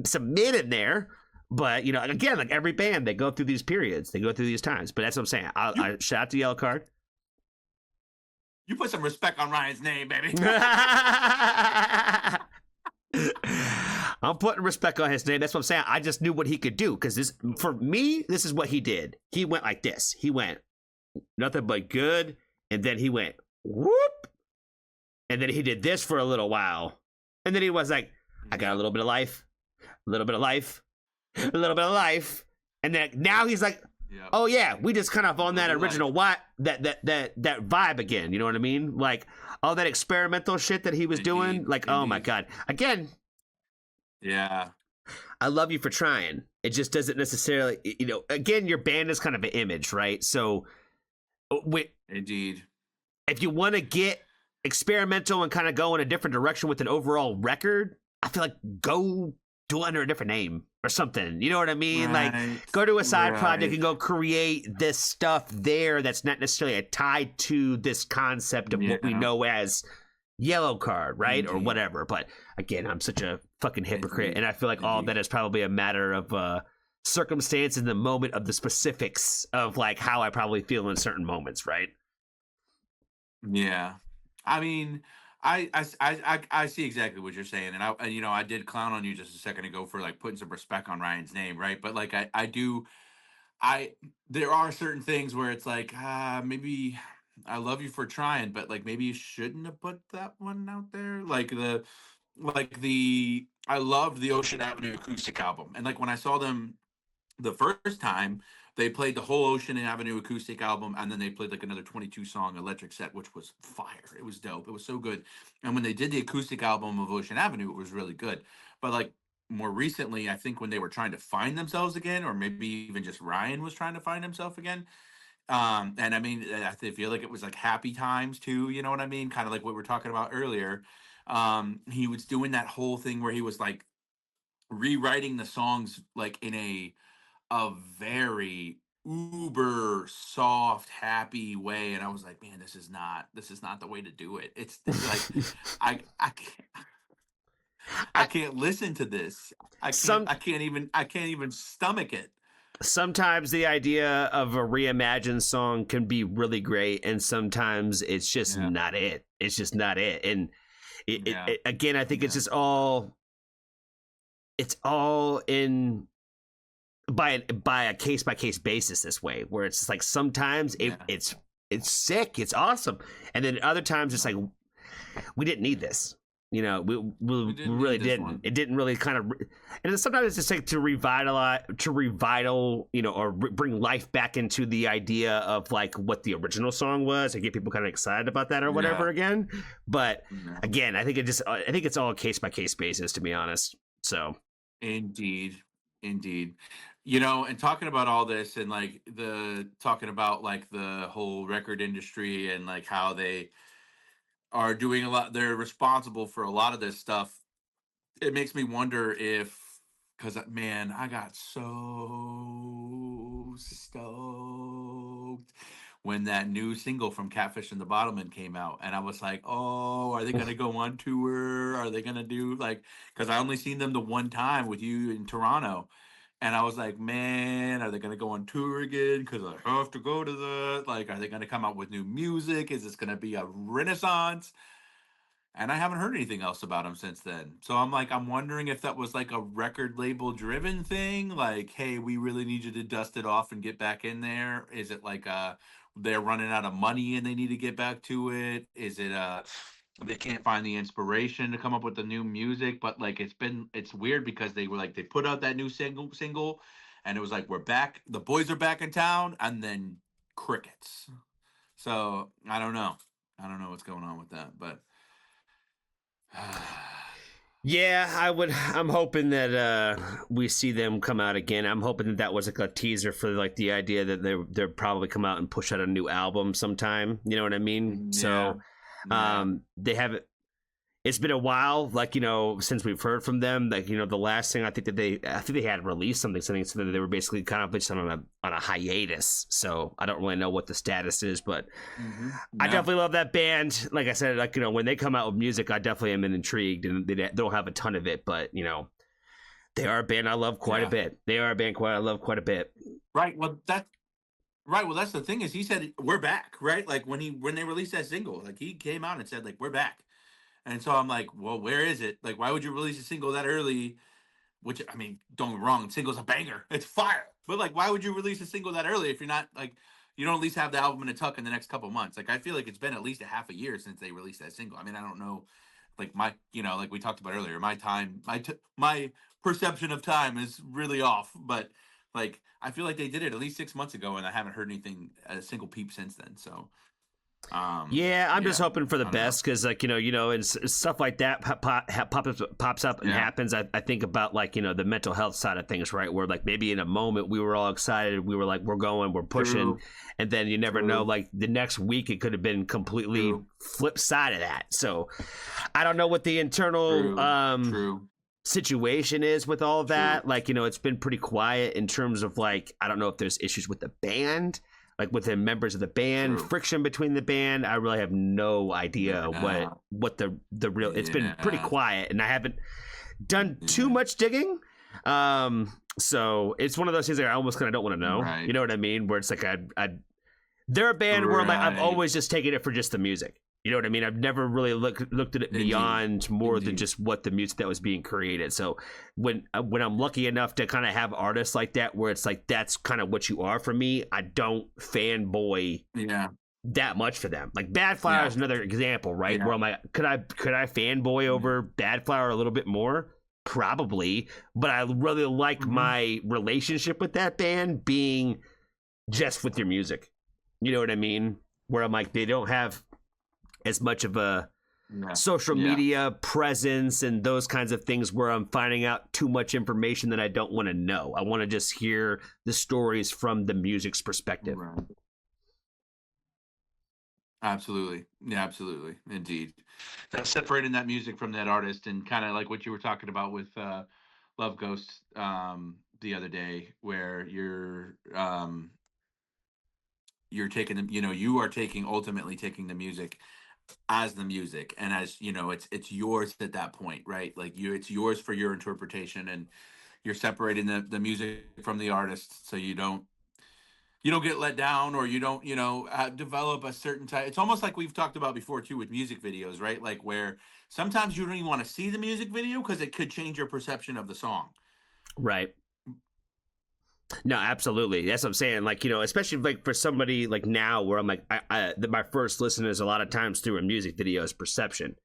some mid in there. But, again, like every band, they go through these periods. They go through these times. But that's what I'm saying. I shout out to Yellowcard. You put some respect on Ryan's name, baby. I'm putting respect on his name. That's what I'm saying. I just knew what he could do because this, for me, this is what he did. He went like this. He went nothing but good, and then he went whoop, and then he did this for a little while, and then he was like, "I got a little bit of life, a little bit of life, a little bit of life," and then now he's like, Yep. "Oh yeah, we just kind of on that original that vibe again." You know what I mean? Like all that experimental shit that he was doing. Like, oh my god, again. Yeah. I love you for trying. It just doesn't necessarily, you know, again, your band is kind of an image, right? So, Indeed. If you want to get experimental and kind of go in a different direction with an overall record, I feel like go do it under a different name or something. You know what I mean? Right. Like, go to a side project and go create this stuff there that's not necessarily tied to this concept of what we know as Yellow Card, right? Or whatever. But again, I'm such a fucking hypocrite, and I feel like all of that is probably a matter of circumstance in the moment of the specifics of like how I probably feel in certain moments, right? Yeah. I mean, I see exactly what you're saying, and I did clown on you just a second ago for like putting some respect on Ryan's name, right? But like there are certain things where it's like, maybe I love you for trying, but like maybe you shouldn't have put that one out there. I loved the Ocean Avenue acoustic album. And like when I saw them the first time, they played the whole Ocean Avenue acoustic album, and then they played like another 22 song electric set, which was fire. It was dope. It was so good. And when they did the acoustic album of Ocean Avenue, it was really good. But like more recently, I think when they were trying to find themselves again, or maybe even just Ryan was trying to find himself again. And I mean, I feel like it was like Happy Times too, you know what I mean? Kind of like what we were talking about earlier. He was doing that whole thing where he was like rewriting the songs like in a very uber soft, happy way. And I was like, man, this is not the way to do it. It's like I can't listen to this. I can't even stomach it. Sometimes the idea of a reimagined song can be really great, and sometimes it's just not it. It's just not it. And again, I think it's just all in by a case by case basis this way, where it's just like sometimes it's sick, it's awesome, and then other times it's like we didn't need this. You know, we really didn't. It didn't really kind of, and sometimes it's just like to you know, or bring life back into the idea of like what the original song was, and get people kind of excited about that or whatever again. But again, I think it's all a case by case basis, to be honest. So, indeed. You know, and talking about all this and like talking about like the whole record industry and like how they are doing a lot, they're responsible for a lot of this stuff. It makes me wonder because man, I got so stoked when that new single from Catfish and the Bottlemen came out, and I was like, oh, are they gonna go on tour? Are they gonna do like, because I only seen them the one time with you in Toronto, and I was like, man, are they gonna go on tour again? Because I have to go to like, are they gonna come out with new music? Is this gonna be a renaissance? And I haven't heard anything else about him since then. So I'm wondering if that was like a record label driven thing. Like, hey, we really need you to dust it off and get back in there. Is it like they're running out of money and they need to get back to it? Is it they can't find the inspiration to come up with the new music? But like it's weird because they were like they put out that new single and it was like we're back, the boys are back in town, and then crickets. So I don't know what's going on with that, but yeah, I'm hoping that we see them come out again. I'm hoping that was like a teaser for like the idea that they're probably come out and push out a new album sometime. You know what I mean? So they haven't. It's been a while, like, you know, since we've heard from them. Like, you know, the last thing I think they had released something so that they were basically kind of just on a hiatus. So I don't really know what the status is, but I definitely love that band. Like I said, like, you know, when they come out with music, I definitely am intrigued, and they don't have a ton of it, but you know, they are a band I love quite a bit. They are a band I love quite a bit. Right. Well, Right. Well, that's the thing is he said we're back, right? Like when they released that single, like he came out and said like we're back. And so I'm like, well, where is it? Like, why would you release a single that early? Which I mean, don't get me wrong, the single's a banger. It's fire. But like, why would you release a single that early if you're not like you don't at least have the album in a tuck in the next couple months? Like I feel like it's been at least a half a year since they released that single. I mean, I don't know, like my like we talked about earlier, my perception of time is really off. But like I feel like they did it at least 6 months ago, and I haven't heard anything a single peep since then. So Yeah, I'm just yeah, hoping for the I don't know. best because, like, and stuff like that pops up and Yeah, happens. I think about, like, the mental health side of things, right? Where, like, maybe in a moment we were all excited, we were like, we're going, we're pushing, true, and then you never know. true, Like, the next week it could have been completely true, flip side of that. So I don't know what the internal true, true, situation is with all of true, that. Like, it's been pretty quiet in terms of, like, I don't know if there's issues with the band, like within members of the band, true. friction between the band. I really have no idea Yeah, what the real. It's been pretty yeah, quiet, and I haven't done too yeah. much digging. So it's one of those things that I almost kind of don't want to know. You Right, know what I mean? Where it's like they're a band where, like, I've right. always just taken it for just the music. You know what I mean? I've never really looked at it Indeed, beyond more than indeed. just what the music that was being created. So when I'm lucky enough to kind of have artists like that, where it's like that's kind of what you are for me, I don't fanboy Yeah, that much for them. Like Bad Flower yeah, is another example, right? yeah, Where I'm like, could I fanboy yeah. over Bad Flower a little bit more? Probably, but I really like Mhm. my relationship with that band being just with their music. You know what I mean? Where I'm like, they don't have as much of a Yeah, social yeah. media presence and those kinds of things where I'm finding out too much information that I don't want to know. I want to just hear the stories from the music's perspective. Right. Absolutely. Yeah, absolutely. Indeed. Separating that music from that artist and kind of like what you were talking about with Love Ghost the other day, where you're taking them, you are taking ultimately taking the music as the music, and as it's yours at that point, right? Like it's yours for your interpretation, and you're separating the music from the artist, so you don't get let down, or you don't develop a certain type. It's almost like we've talked about before too with music videos, right? Like where sometimes you don't even want to see the music video because it could change your perception of the song. Right. No, absolutely. That's what I'm saying. Like, especially like for somebody like now where I'm like, my first listen is a lot of times through a music video is perception.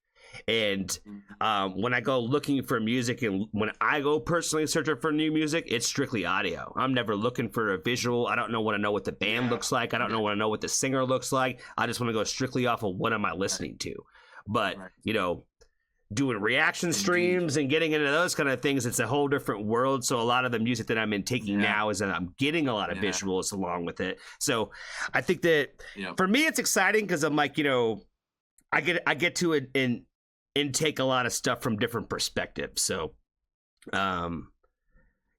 And Mhm. when I go looking for music and when I go personally searching for new music, it's strictly audio. I'm never looking for a visual. I don't want to know what the band Yeah, looks like. I don't yeah, want to know what the singer looks like. I just want to go strictly off of what am I right, listening to. But, right. doing reaction Indeed. streams and getting into those kind of things, it's a whole different world. So a lot of the music that I'm in taking Yeah, now is that I'm getting a lot of yeah, visuals along with it. So I think that yeah, for me it's exciting because I'm like, I get to intake a lot of stuff from different perspectives. So um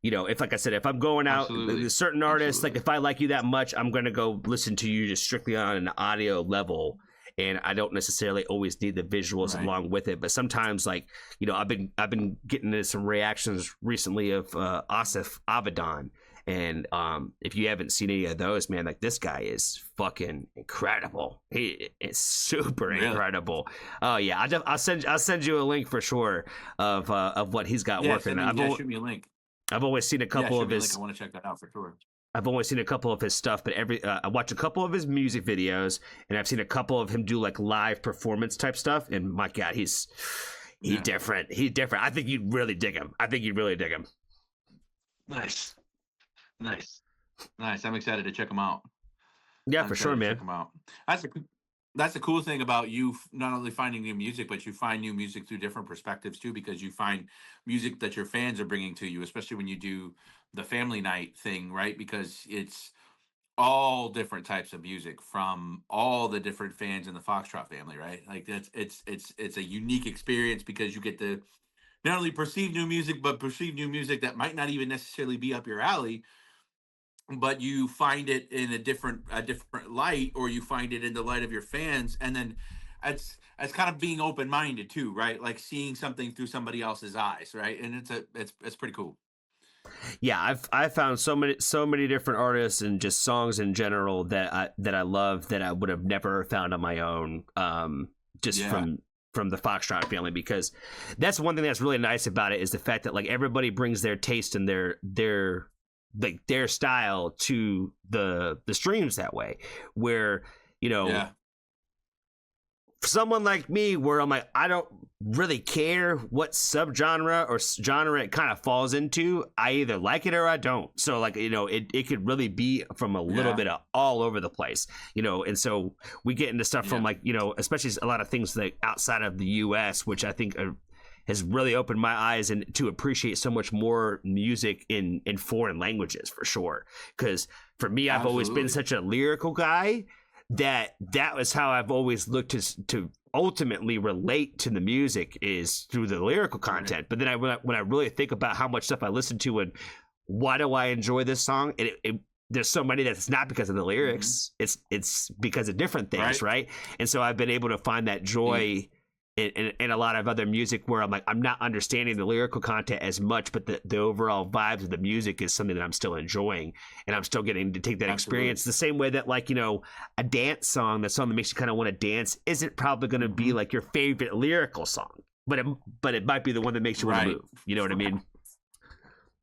if, like I said, if I'm going out absolutely, with certain artists, like absolutely. if I like you that much, I'm gonna go listen to you just strictly on an audio level, and I don't necessarily always need the visuals Right. along with it. But sometimes, like I've been getting into some reactions recently of Asif Abadan, and if you haven't seen any of those, man, like this guy is fucking incredible. He is super Really? incredible. Oh yeah, I'll send you a link for sure of what he's got Yeah, working. send me. Yeah, shoot me a link. I've always seen a Yeah, couple shoot of me a link. I his want to check that out for sure. I've only seen a couple of his stuff, but I watch a couple of his music videos, and I've seen a couple of him do like live performance type stuff. And my God, he's Yeah. different. He's different. I think you'd really dig him. I think you'd really dig him. Nice. Nice. Nice. I'm excited to check them out. Yeah, I'm for sure, excited to check man. them out. That's a that's the cool thing about you not only finding new music, but you find new music through different perspectives too, because you find music that your fans are bringing to you, especially when you do the family night thing, right? Because it's all different types of music from all the different fans in the Foxtrot family, right? Like it's a unique experience because you get to not only perceive new music, but perceive new music that might not even necessarily be up your alley, but you find it in a different light, or you find it in the light of your fans, and then it's kind of being open minded too, right? Like seeing something through somebody else's eyes, right? And it's pretty cool. Yeah, I've found so many different artists and just songs in general that I love that I would have never found on my own. Just Yeah, from the Foxtrot family, because that's one thing that's really nice about it is the fact that like everybody brings their taste and their like their style to the streams that way, where you know yeah, for someone like me, where I'm like, I don't really care what subgenre or genre it kind of falls into. I either like it or I don't. So, like, it could really be from a little yeah, bit of all over the place, and so we get into stuff from yeah. like, especially a lot of things like outside of the US, which I think has really opened my eyes and to appreciate so much more music in foreign languages for sure. Because for me, I've always been Absolutely. such a lyrical guy that was how I've always looked to ultimately relate to the music is through the lyrical Right. content. But then when I really think about how much stuff I listen to and why do I enjoy this song, there's so many that it's not because of the Hmm. lyrics. It's because of different things, Right. right? And so I've been able to find that Yeah. joy in a lot of other music where I'm like, I'm not understanding the lyrical content as much, but the overall vibes of the music is something that I'm still enjoying, and I'm still getting to take that Absolutely. experience. The same way that like a dance song, the song that makes you kind of want to dance, isn't probably going to be Hmm. like your favorite lyrical song, but it might be the one that makes you want to Right. move. You know what I mean?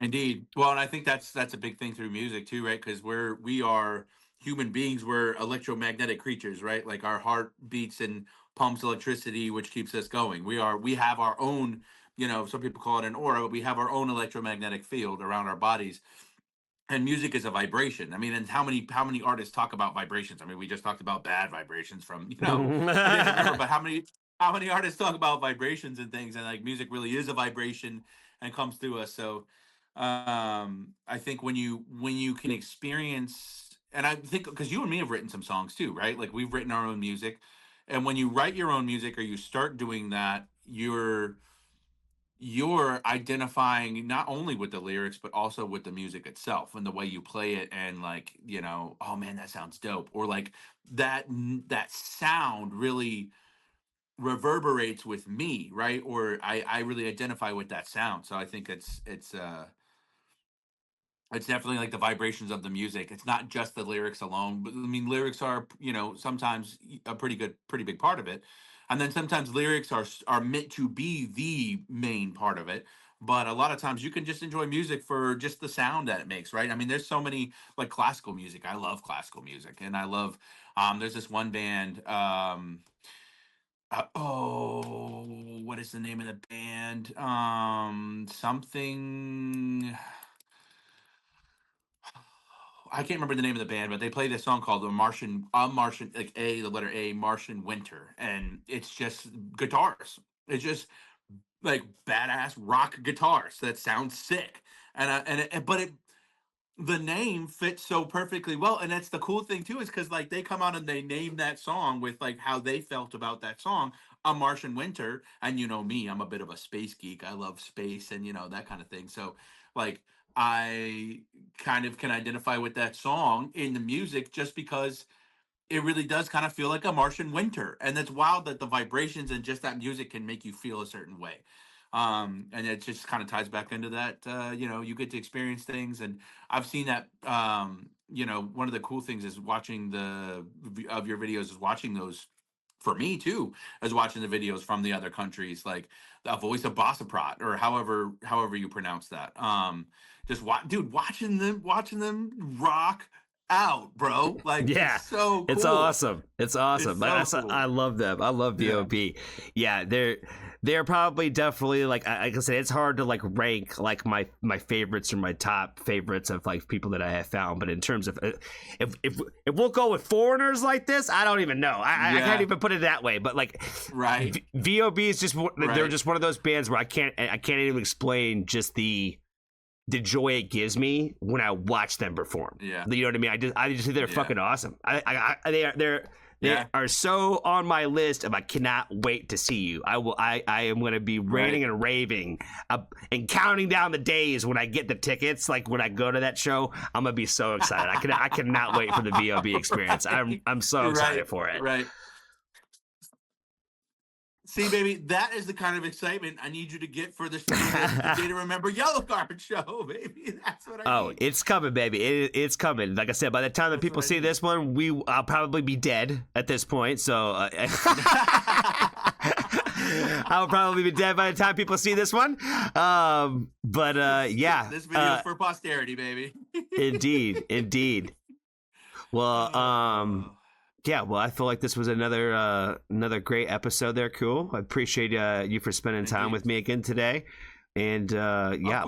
Indeed. Well, and I think that's a big thing through music too, right? Because we are human beings. We're electromagnetic creatures, right? Like our heart beats and pumps electricity, which keeps us going. We have our own, some people call it an aura, but we have our own electromagnetic field around our bodies. And music is a vibration. I mean, and how many artists talk about vibrations? I mean, we just talked about bad vibrations from a different member, but how many artists talk about vibrations and things? And like music really is a vibration and comes through us. So I think when you can experience, and I think because you and me have written some songs too, right? Like we've written our own music, and when you write your own music or you start doing that, you're identifying not only with the lyrics but also with the music itself and the way you play it, and like, oh man, that sounds dope, or like that sound really reverberates with me, right? Or I really identify with that sound. So I think it's definitely like the vibrations of the music. It's not just the lyrics alone, but I mean, lyrics are, sometimes a pretty big part of it. And then sometimes lyrics are meant to be the main part of it. But a lot of times you can just enjoy music for just the sound that it makes, right? I mean, there's so many like classical music. I love classical music, and I love there's this one band what is the name of the band? Something I can't remember the name of the band, but they play this song called Martian, like the letter A, Martian Winter, and it's just guitars. It's just like badass rock guitars that sound sick, but the name fits so perfectly well, and that's the cool thing too, is because like they come out and they name that song with like how they felt about that song, A Martian Winter. And you know me, I'm a bit of a space geek. I love space and that kind of thing. So like I kind of can identify with that song in the music just because it really does kind of feel like a Martian winter. And it's wild that the vibrations and just that music can make you feel a certain way. And it just kind of ties back into that, you get to experience things. And I've seen that, one of the cool things is watching of your videos is watching those for me too, as watching the videos from the other countries, like the voice of Bossaprat or however you pronounce that. Dude, watching them rock out, bro. Like it's Yeah, so it's cool. awesome. It's It's awesome. so I cool. love them. I love Yeah. VOP. Yeah, they're probably definitely like I said, it's hard to like rank like my favorites or my top favorites of like people that I have found. But in terms of if we'll go with foreigners like this, I don't even know. I can't Yeah. even put it that way. But like Right. VOB is just they're Right. just one of those bands where I can't even explain just the joy it gives me when I watch them perform. Yeah. You know what I mean? I just think they're Yeah. fucking awesome. They Yeah. are so on my list, and I cannot wait to see you. I am going to be ranting Right. and raving and counting down the days when I get the tickets. Like when I go to that show, I'm gonna be so excited. I cannot wait for the VOB experience. I'm so Right. excited for it. Right. See, baby, that is the kind of excitement I need you to get for the Day to Remember Yellow Card show, baby. That's what I need. It's coming, baby. It's coming. Like I said, by the time that people see this one, I'll probably be dead at this point. So I'll probably be dead by the time people see this one. But yeah, this video for posterity, baby. indeed. Well, yeah, well, I feel like this was another great episode there. Cool. I appreciate you for spending time with me again today. And yeah,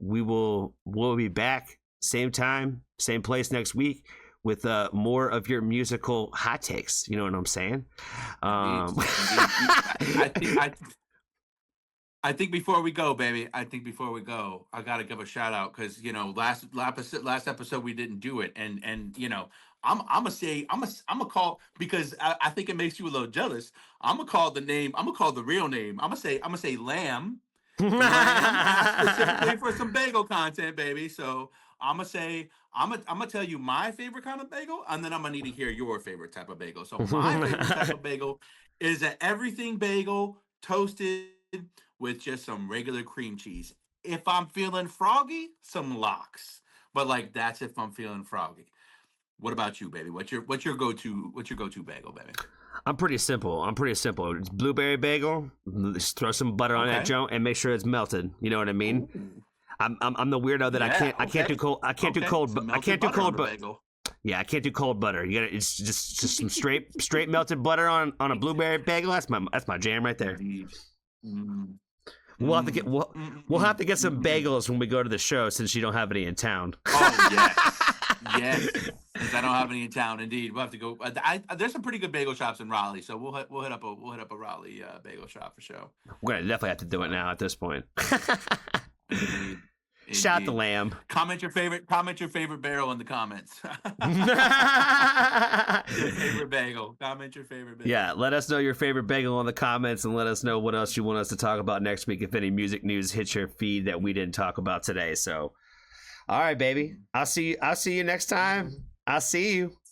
we'll be back same time, same place next week with more of your musical hot takes. You know what I'm saying? I think before we go, baby, I gotta give a shout out because last episode we didn't do it, and I'm gonna call because I think it makes you a little jealous. I'm gonna call the real name. I'm gonna say Lamb. Specifically for some bagel content, baby. So I'm gonna tell you my favorite kind of bagel, and then I'm gonna need to hear your favorite type of bagel. So my favorite type of bagel is an everything bagel toasted with just some regular cream cheese. If I'm feeling froggy, some lox. But like that's if I'm feeling froggy. What about you, baby? What's your go-to bagel, baby? I'm pretty simple. It's blueberry bagel. Just throw some butter on that joint and make sure it's melted. You know what I mean? Ooh. I'm the weirdo that I can't do cold. I can't do cold. I can't do cold butter. Yeah, I can't do cold butter. You got it's just some straight melted butter on a blueberry bagel. That's my jam right there. We'll have to get some bagels when we go to the show since you don't have any in town. Oh yes. Because I don't have any in town. Indeed, we'll have to go. There's some pretty good bagel shops in Raleigh, so we'll hit up a Raleigh bagel shop for sure. We're gonna definitely have to do it now at this point. Indeed. Shout the Lamb. Comment your favorite barrel in the comments. Your favorite bagel. Comment your favorite bagel. Yeah, let us know your favorite bagel in the comments, and let us know what else you want us to talk about next week. If any music news hits your feed that we didn't talk about today. So, all right, baby. I'll see you next time. I'll see you.